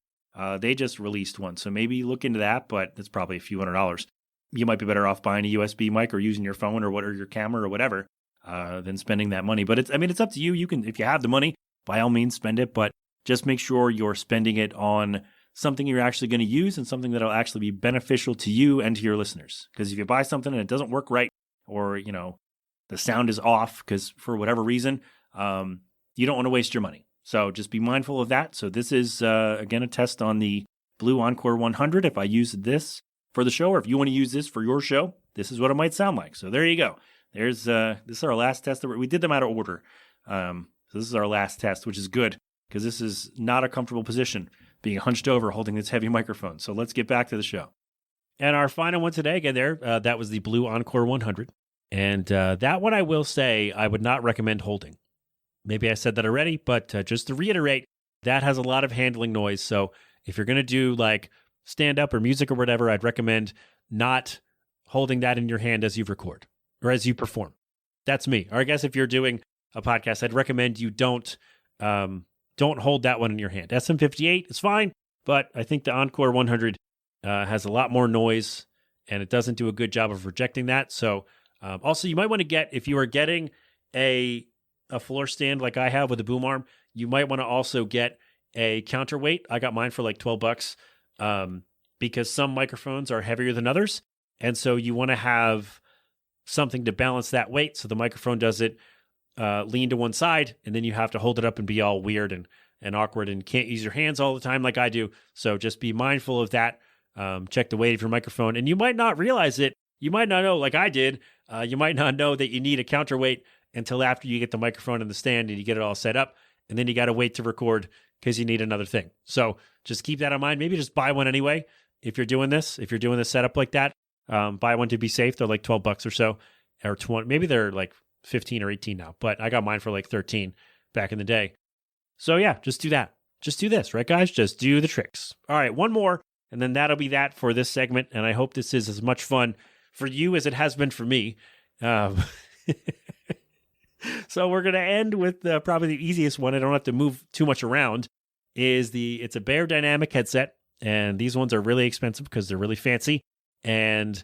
They just released one, so maybe look into that, but it's probably a few $100s. You might be better off buying a USB mic or using your phone or your camera or whatever than spending that money. But it's up to you. You can, if you have the money, by all means, spend it, but just make sure you're spending it on something you're actually going to use and something that'll actually be beneficial to you and to your listeners. Because if you buy something and it doesn't work right, or the sound is off because for whatever reason, you don't want to waste your money. So just be mindful of that. So this is, again, a test on the Blue Encore 100. If I used this for the show, or if you want to use this for your show, this is what it might sound like. So there you go. This is our last test. We did them out of order. So this is our last test, which is good because this is not a comfortable position, being hunched over holding this heavy microphone. So let's get back to the show. And our final one today, again, that was the Blue Encore 100. And that one I will say I would not recommend holding. Maybe I said that already, but just to reiterate, that has a lot of handling noise. So if you're going to do like stand up or music or whatever, I'd recommend not holding that in your hand as you record or as you perform. That's me. Or I guess if you're doing a podcast, I'd recommend you don't hold that one in your hand. SM58 is fine, but I think the Encore 100 has a lot more noise and it doesn't do a good job of rejecting that. So also you might want to get, if you are getting a floor stand like I have with a boom arm, you might want to also get a counterweight. I got mine for like $12 because some microphones are heavier than others. And so you want to have something to balance that weight so the microphone doesn't lean to one side and then you have to hold it up and be all weird and awkward and can't use your hands all the time like I do. So just be mindful of that. Check the weight of your microphone. And you might not realize it. You might not know, like I did, you might not know that you need a counterweight until after you get the microphone in the stand and you get it all set up. And then you got to wait to record because you need another thing. So just keep that in mind. Maybe just buy one anyway. If you're doing this setup like that, buy one to be safe. They're like $12 or so, or 20. Maybe they're like 15 or 18 now, but I got mine for like 13 back in the day. So yeah, just do that. Just do this, right, guys? Just do the tricks. All right, one more, and then that'll be that for this segment. And I hope this is as much fun for you as it has been for me. So we're going to end with probably the easiest one. I don't have to move too much around. It's a Bear Dynamic headset, and these ones are really expensive because they're really fancy, and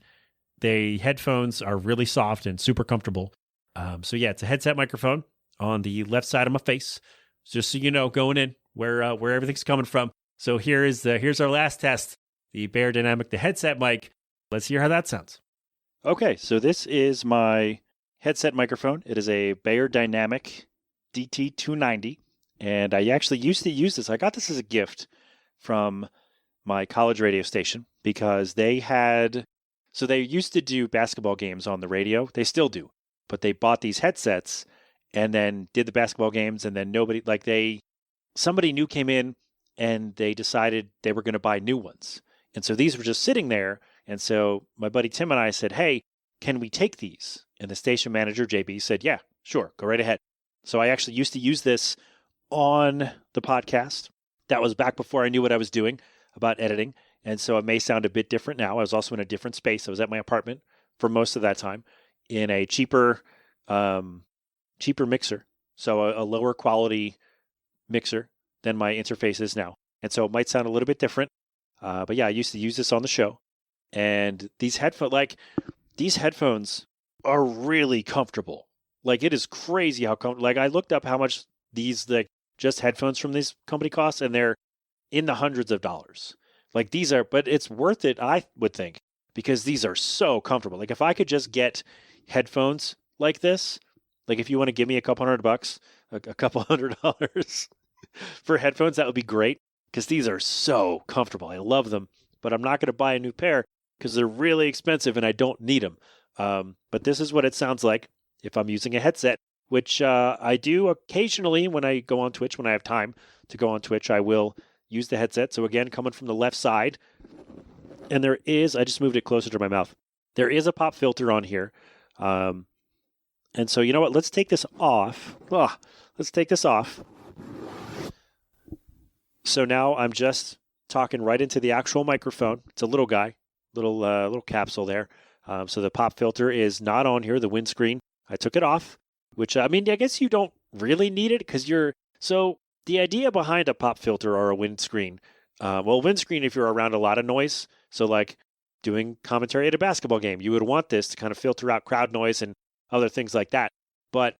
the headphones are really soft and super comfortable. So yeah, it's a headset microphone on the left side of my face, just so you know going in where everything's coming from. So here's our last test, the Bear Dynamic, the headset mic. Let's hear how that sounds. Okay, so this is my headset microphone. It is a Bear Dynamic DT290, and I actually used to use this. I got this as a gift from my college radio station because they used to do basketball games on the radio. They still do, but they bought these headsets and then did the basketball games, and then somebody new came in and they decided they were going to buy new ones. And so these were just sitting there. And so my buddy Tim and I said, hey, can we take these? And the station manager, JB, said, yeah, sure, go right ahead. So I actually used to use this on the podcast. That was back before I knew what I was doing about editing. And so it may sound a bit different now. I was also in a different space. I was at my apartment for most of that time in a cheaper mixer. So a lower quality mixer than my interface is now. And so it might sound a little bit different. But yeah, I used to use this on the show. And these headphones are really comfortable. Like, it is crazy how comfortable. Like, I looked up how much these just headphones from this company cost, and they're in the hundreds of dollars. Like, but it's worth it, I would think, because these are so comfortable. Like, if I could just get headphones like this, like if you want to give me a couple $100, a couple $100 for headphones, that would be great, because these are so comfortable. I love them, but I'm not going to buy a new pair because they're really expensive and I don't need them. But this is what it sounds like if I'm using a headset, which I do occasionally when I go on Twitch. When I have time to go on Twitch, I will use the headset. So again, coming from the left side, and I just moved it closer to my mouth. There is a pop filter on here. And so, you know what? Let's take this off. Let's take this off. So now I'm just talking right into the actual microphone. It's a little guy, little capsule there. So the pop filter is not on here. The windscreen, I took it off, which, I mean, I guess you don't really need it because so the idea behind a pop filter or a windscreen, windscreen if you're around a lot of noise. So like doing commentary at a basketball game, you would want this to kind of filter out crowd noise and other things like that. But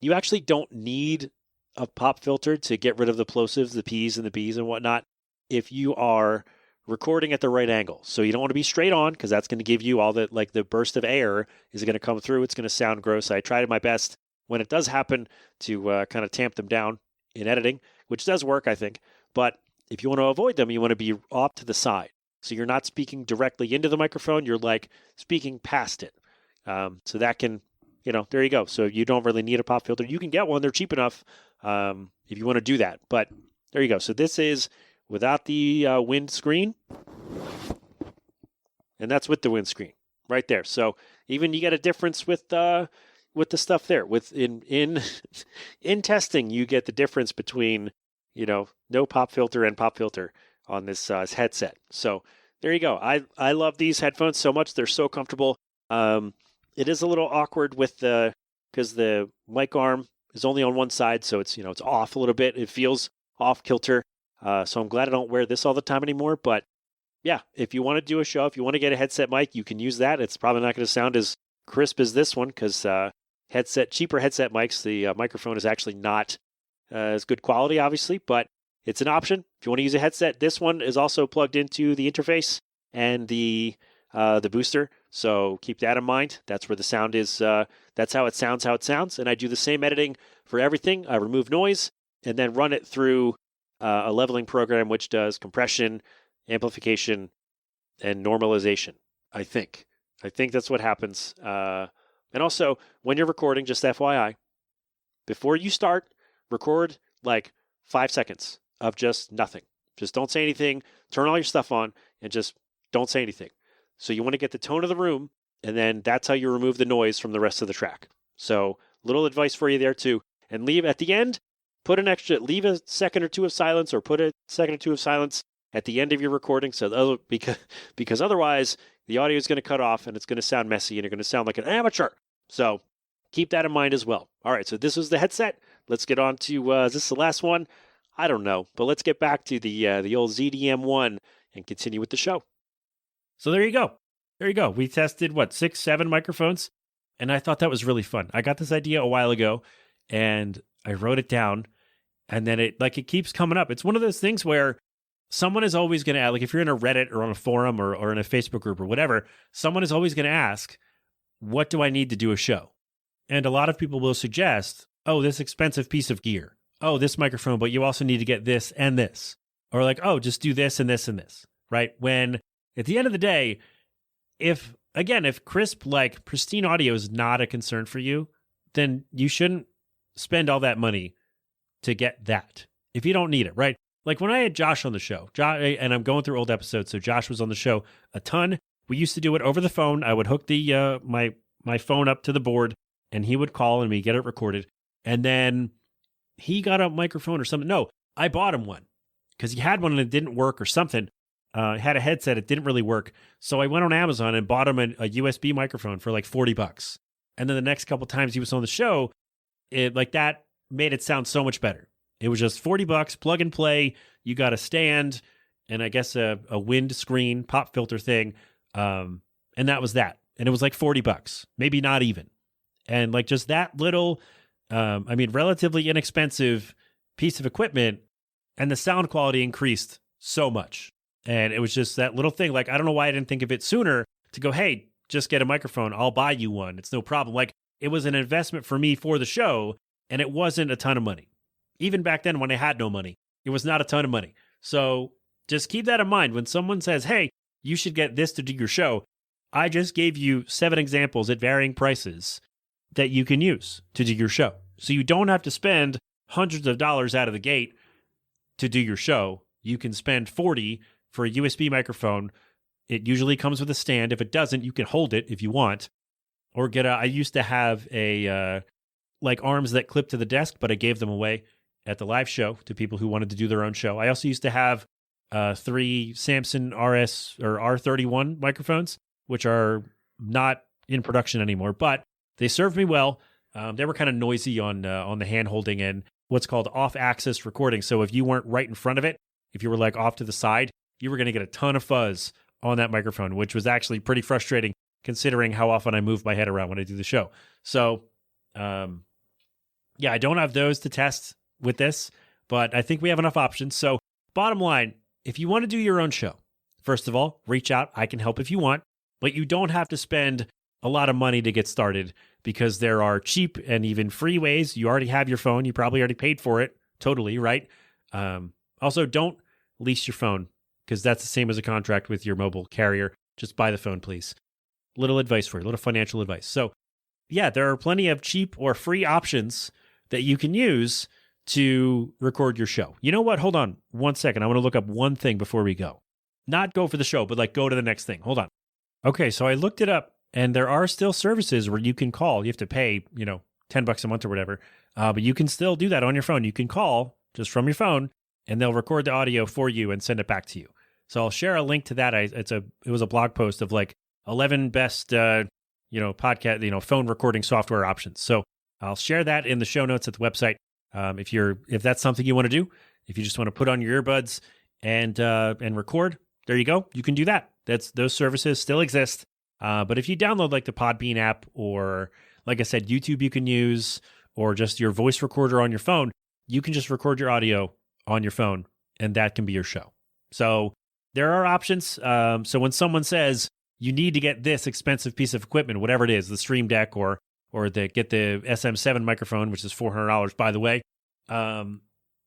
you actually don't need a pop filter to get rid of the plosives, the P's and the B's and whatnot if you are recording at the right angle. So you don't want to be straight on because that's going to give you all the burst of air is going to come through. It's going to sound gross. I tried my best when it does happen to kind of tamp them down in editing, which does work, I think. But if you want to avoid them, you want to be off to the side. So you're not speaking directly into the microphone. You're like speaking past it. So that can, there you go. So you don't really need a pop filter. You can get one. They're cheap enough if you want to do that. But there you go. So this is without the wind screen. And that's with the windscreen right there. So even you get a difference with the stuff there. In testing, you get the difference between no pop filter and pop filter on this headset. So there you go. I love these headphones so much. They're so comfortable. It is a little awkward because the mic arm is only on one side, so it's it's off a little bit. It feels off kilter. So I'm glad I don't wear this all the time anymore. But yeah, if you want to do a show, if you want to get a headset mic, you can use that. It's probably not going to sound as crisp as this one because cheaper headset mics, the microphone is actually not as good quality, obviously, but it's an option. If you want to use a headset, this one is also plugged into the interface and the booster. So keep that in mind. That's where the sound is. That's how it sounds. And I do the same editing for everything. I remove noise and then run it through a leveling program, which does compression, amplification, and normalization. I think that's what happens. And also, when you're recording, just FYI, before you start, record like 5 seconds of just nothing. Just don't say anything. Turn all your stuff on and just don't say anything. So you want to get the tone of the room, and then that's how you remove the noise from the rest of the track. So little advice for you there too. And leave at the end, leave a second or two of silence, or put a second or two of silence at the end of your recording, so because otherwise the audio is going to cut off and it's going to sound messy and you're going to sound like an amateur. So keep that in mind as well. All right, so this was the headset. Let's get on to is this the last one? I don't know, but let's get back to the old ZDM1 and continue with the show. So there you go. We tested 6, 7 microphones, and I thought that was really fun. I got this idea a while ago, and I wrote it down, and then it keeps coming up. It's one of those things where someone is always going to ask, if you're in a Reddit or on a forum or in a Facebook group or whatever, someone is always going to ask, what do I need to do a show? And a lot of people will suggest, oh, this expensive piece of gear. Oh, this microphone, but you also need to get this and this. Or oh, just do this and this and this, right? When at the end of the day, if crisp, pristine audio is not a concern for you, then you shouldn't spend all that money to get that if you don't need it, right? Like when I had Josh on the show, and I'm going through old episodes, so Josh was on the show a ton. We used to do it over the phone. I would hook the my phone up to the board, and he would call and we get it recorded. And then he got a microphone or something. No, I bought him one because he had one and it didn't work or something. Had a headset, it didn't really work. So I went on Amazon and bought him a USB microphone for $40. And then the next couple times he was on the show, that made it sound so much better. It was just $40, plug and play. You got a stand and I guess a wind screen pop filter thing. And that was that. And it was $40, maybe not even. And just that little, relatively inexpensive piece of equipment, and the sound quality increased so much. And it was just that little thing. I don't know why I didn't think of it sooner to go, hey, just get a microphone. I'll buy you one. It's no problem. It was an investment for me for the show, and it wasn't a ton of money. Even back then when I had no money, it was not a ton of money. So just keep that in mind. When someone says, hey, you should get this to do your show, I just gave you 7 examples at varying prices that you can use to do your show. So you don't have to spend hundreds of dollars out of the gate to do your show. You can spend $40 for a USB microphone. It usually comes with a stand. If it doesn't, you can hold it if you want. Or I used to have arms that clip to the desk, but I gave them away at the live show to people who wanted to do their own show. I also used to have 3 Samson RS or R31 microphones, which are not in production anymore, but they served me well. They were kind of noisy on the hand holding and what's called off-axis recording. So if you weren't right in front of it, if you were off to the side, you were going to get a ton of fuzz on that microphone, which was actually pretty frustrating considering how often I move my head around when I do the show. So, I don't have those to test with this, but I think we have enough options. So bottom line, if you want to do your own show, first of all, reach out. I can help if you want, but you don't have to spend a lot of money to get started because there are cheap and even free ways. You already have your phone. You probably already paid for it totally, right? Also, don't lease your phone because that's the same as a contract with your mobile carrier. Just buy the phone, please. Little advice for you, little financial advice. So, yeah, there are plenty of cheap or free options that you can use to record your show. You know what? Hold on 1 second. I want to look up one thing before we go. Not go for the show, but like go to the next thing. Hold on. Okay, so I looked it up, and there are still services where you can call. You have to pay, $10 a month or whatever, but you can still do that on your phone. You can call just from your phone, and they'll record the audio for you and send it back to you. So I'll share a link to that. It was a blog post of like 11 best, podcast, phone recording software options. So I'll share that in the show notes at the website. If that's something you want to do, if you just want to put on your earbuds and record, there you go. You can do that. Those services still exist. But if you download like the Podbean app, or like I said, YouTube you can use, or just your voice recorder on your phone, you can just record your audio on your phone, and that can be your show. So there are options. So when someone says you need to get this expensive piece of equipment, whatever it is, the Stream Deck or get the SM7 microphone, which is $400, by the way, and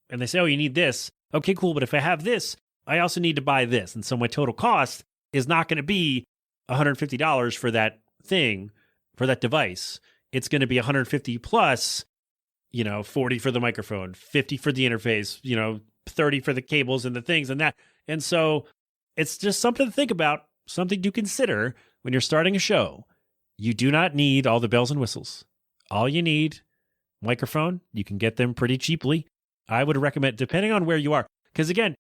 they say, oh, you need this. Okay, cool. But if I have this, I also need to buy this. And so my total cost is not going to be $150 for that thing, for that device. It's going to be $150 plus, $40 for the microphone, $50 for the interface, $30 for the cables and the things and that. And so it's just something to think about, something to consider when you're starting a show. You do not need all the bells and whistles. All you need, microphone. You can get them pretty cheaply. I would recommend, depending on where you are, because again,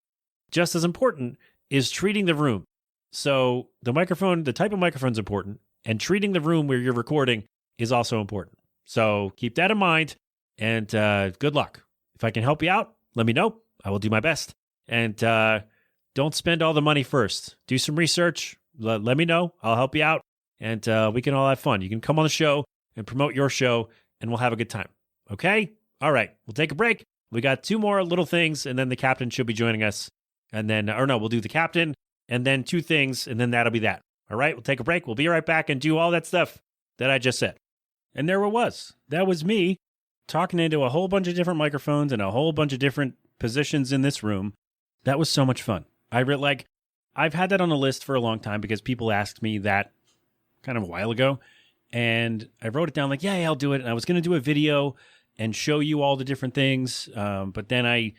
just as important is treating the room. So the microphone, the type of microphone is important, and treating the room where you're recording is also important. So keep that in mind, and good luck. If I can help you out, let me know. I will do my best. And don't spend all the money first. Do some research. Let me know. I'll help you out, and we can all have fun. You can come on the show and promote your show, and we'll have a good time. Okay? All right. We'll take a break. We got 2 more little things, and then the captain should be joining us. And then, we'll do the captain, and then 2 things, and then that'll be that. All right? We'll take a break. We'll be right back and do all that stuff that I just said. And there it was. That was me talking into a whole bunch of different microphones and a whole bunch of different positions in this room. That was so much fun. I've had that on the list for a long time because people asked me that kind of a while ago. And I wrote it down like, yeah, I'll do it. And I was going to do a video and show you all the different things. But then I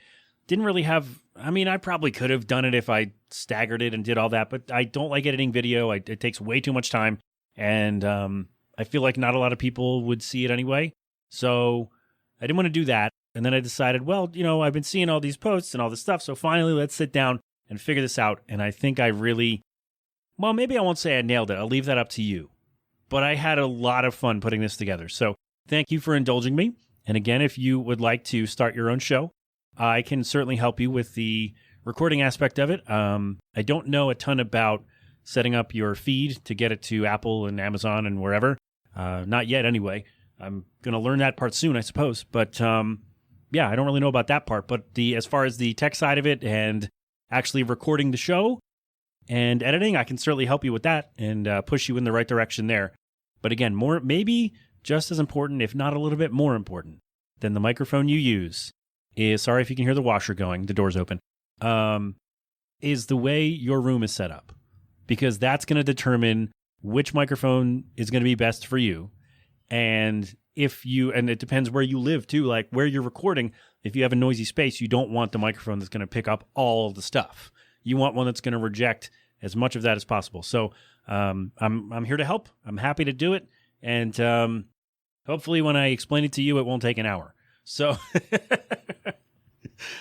didn't really have, I probably could have done it if I staggered it and did all that, but I don't like editing video. It takes way too much time. And I feel like not a lot of people would see it anyway. So I didn't want to do that. And then I decided, well, I've been seeing all these posts and all this stuff. So finally, let's sit down and figure this out. And I think I really, well, maybe I won't say I nailed it. I'll leave that up to you. But I had a lot of fun putting this together. So thank you for indulging me. And again, if you would like to start your own show, I can certainly help you with the recording aspect of it. I don't know a ton about setting up your feed to get it to Apple and Amazon and wherever. Not yet anyway. I'm going to learn that part soon, I suppose. But yeah, I don't really know about that part. But as far as the tech side of it and actually recording the show and editing, I can certainly help you with that and push you in the right direction there. But again, maybe just as important, if not a little bit more important than the microphone you use is, sorry if you can hear the washer going, the door's open, is the way your room is set up. Because that's going to determine which microphone is going to be best for you. And and it depends where you live too, like where you're recording. If you have a noisy space, you don't want the microphone that's going to pick up all of the stuff. You want one that's going to reject as much of that as possible. So I'm here to help. I'm happy to do it. And hopefully when I explain it to you, it won't take an hour. So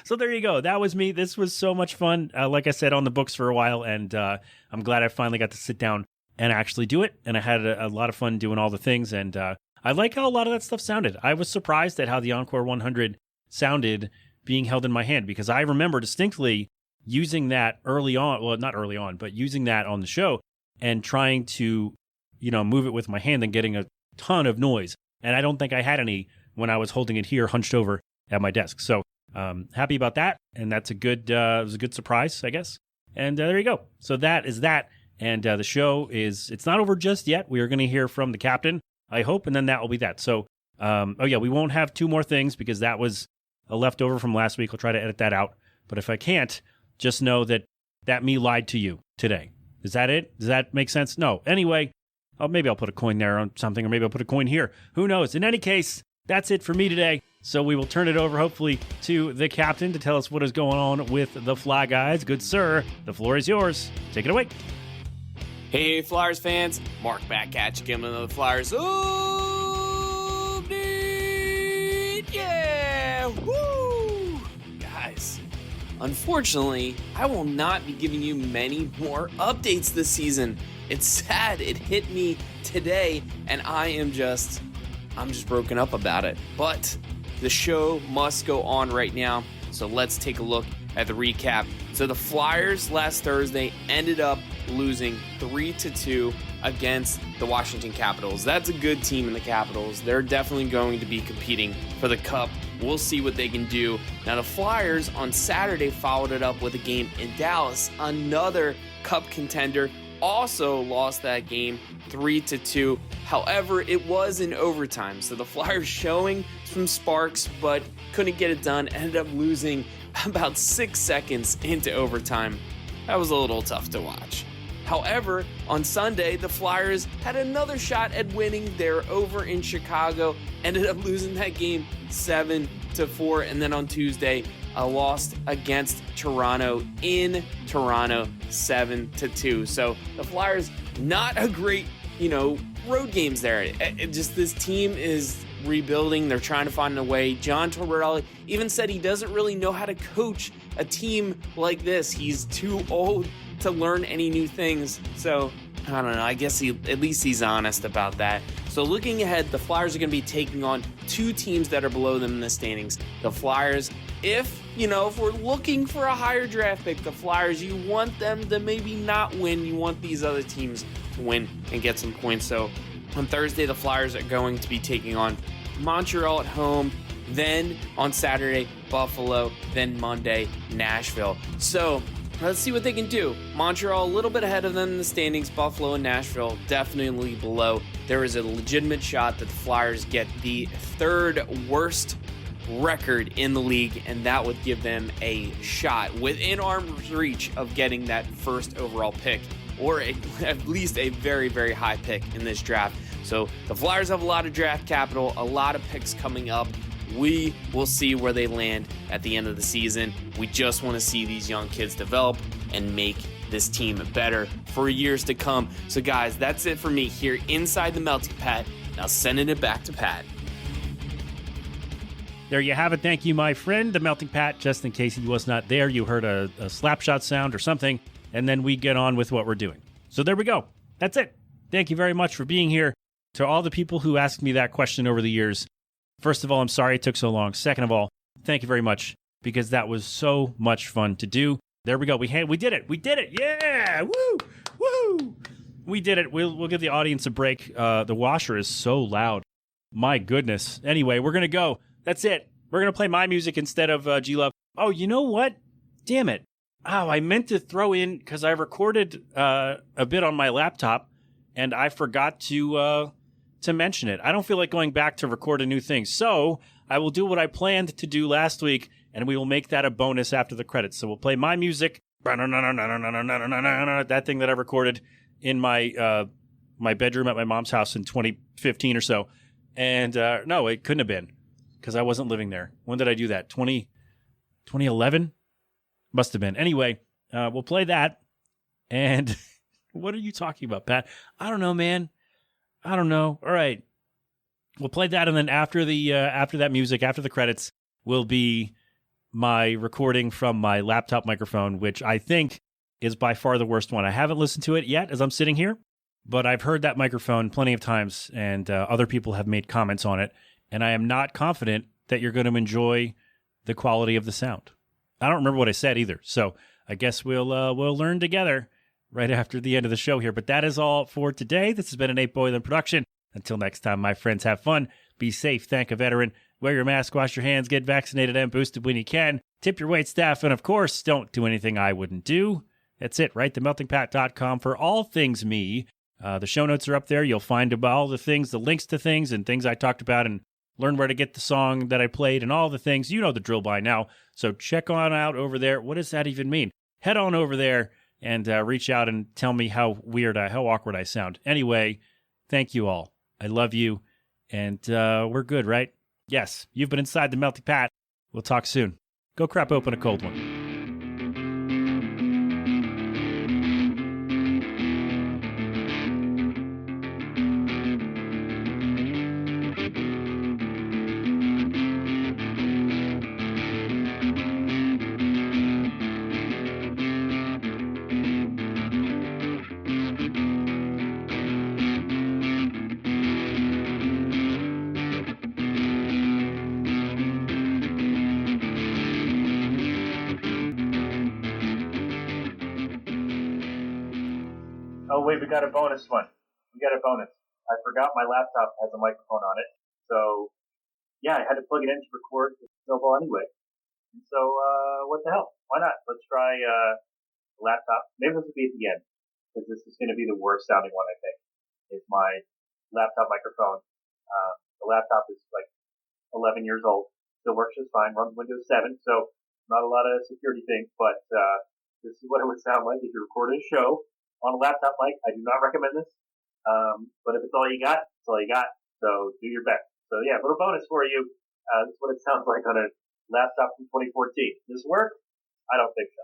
so there you go. That was me. This was so much fun. Like I said, on the books for a while. And I'm glad I finally got to sit down and actually do it. And I had a lot of fun doing all the things. And I like how a lot of that stuff sounded. I was surprised at how the Encore 100 sounded being held in my hand, because I remember distinctly using that early on. Well, not early on, but using that on the show and trying to, move it with my hand and getting a ton of noise. And I don't think I had any when I was holding it here hunched over at my desk. So happy about that. And that's it was a good surprise, I guess. And there you go. So that is that. And the show it's not over just yet. We are going to hear from the captain, I hope, and then that will be that. So, we won't have 2 more things because that was a leftover from last week. I'll try to edit that out. But if I can't, just know that that me lied to you today. Is that it? Does that make sense? No. Anyway, maybe I'll put a coin there on something, or maybe I'll put a coin here. Who knows? In any case, that's it for me today. So we will turn it over, hopefully, to the captain to tell us what is going on with the Fly Guys. Good sir, the floor is yours. Take it away. Hey, Flyers fans. Mark back at you, giving another Flyers update. Yeah! Woo! Guys, unfortunately, I will not be giving you many more updates this season. It's sad. It hit me today, and I'm just broken up about it. But the show must go on right now, so let's take a look at the recap. So the Flyers last Thursday ended up losing 3-2 against the Washington Capitals. That's a good team in the Capitals. They're definitely going to be competing for the Cup. We'll see what they can do. Now the Flyers on Saturday followed it up with a game in Dallas, another Cup contender. Also lost that game 3-2. However, it was in overtime, so the Flyers showing some sparks but couldn't get it done. Ended up losing about 6 seconds into overtime. That was a little tough to watch. However, on Sunday, the Flyers had another shot at winning. They're over in Chicago, ended up losing that game 7-4, and then on Tuesday, a loss against Toronto in Toronto 7-2. So the Flyers, not a great, road games there. This team is rebuilding. They're trying to find a way. John Tortorella even said he doesn't really know how to coach a team like this. He's too old to learn any new things. So I don't know. I guess at least he's honest about that. So looking ahead, the Flyers are going to be taking on two teams that are below them in the standings. The Flyers, if we're looking for a higher draft pick, the Flyers, you want them to maybe not win. You want these other teams to win and get some points. So on Thursday, the Flyers are going to be taking on Montreal at home. Then on Saturday, Buffalo. Then Monday, Nashville. So let's see what they can do. Montreal a little bit ahead of them in the standings. Buffalo and Nashville definitely below. There is a legitimate shot that the Flyers get the third worst record in the league, and that would give them a shot within arm's reach of getting that first overall pick, or at least a very, very high pick in this draft. So the Flyers have a lot of draft capital, a lot of picks coming up. We will see where they land at the end of the season. We just want to see these young kids develop and make this team better for years to come. So guys, that's it for me here inside the Melting Pat. Now sending it back to Pat. There you have it. Thank you, my friend, the Melting Pat. Just in case he was not there, you heard a slap shot sound or something, and then we get on with what we're doing. So there we go. That's it. Thank you very much for being here. To all the people who asked me that question over the years, first of all, I'm sorry it took so long. Second of all, thank you very much, because that was so much fun to do. There we go. We did it. We did it. Yeah. Woo. Woo. We did it. We'll give the audience a break. The washer is so loud. My goodness. Anyway, we're going to go. That's it. We're going to play my music instead of G-Love. Oh, you know what? Damn it. Oh, I meant to throw in, because I recorded a bit on my laptop, and I forgot to mention it. I don't feel like going back to record a new thing. So I will do what I planned to do last week, and we will make that a bonus after the credits. So we'll play my music, that thing that I recorded in my my bedroom at my mom's house in 2015 or so. And no, it couldn't have been, because I wasn't living there. When did I do that? 2011? Must have been. Anyway, we'll play that. And what are you talking about, Pat? I don't know, man. I don't know. All right. We'll play that, and then after that music, after the credits, will be my recording from my laptop microphone, which I think is by far the worst one. I haven't listened to it yet as I'm sitting here, but I've heard that microphone plenty of times, and other people have made comments on it, and I am not confident that you're going to enjoy the quality of the sound. I don't remember what I said either, so I guess we'll learn together right after the end of the show here. But that is all for today. This has been an 8 Boylan production. Until next time, my friends, have fun, be safe, thank a veteran, wear your mask, wash your hands, get vaccinated and boosted when you can, tip your wait staff, and of course, don't do anything I wouldn't do. That's it, right? TheMeltingPat.com for all things me. The show notes are up there. You'll find about all the things, the links to things and things I talked about, and learn where to get the song that I played and all the things. You know the drill by now. So check on out over there. What does that even mean? head on over there and reach out and tell me how awkward I sound. Anyway, thank you all. I love you. And we're good, right? Yes, you've been inside the Melting Pat. We'll talk soon. Go crap open a cold one. Oh, wait, we got a bonus one. We got a bonus. I forgot my laptop has a microphone on it. So, yeah, I had to plug it in to record the snowball anyway. And so, what the hell? Why not? Let's try the laptop. Maybe this will be at the end, because this is going to be the worst sounding one, I think, is my laptop microphone. The laptop is like 11 years old. Still works just fine. Runs Windows 7, so not a lot of security things, but this is what it would sound like if you recorded a show on a laptop mic. I do not recommend this. But if it's all you got, it's all you got. So do your best. So yeah, a little bonus for you. This is what it sounds like on a laptop from 2014. Does this work? I don't think so.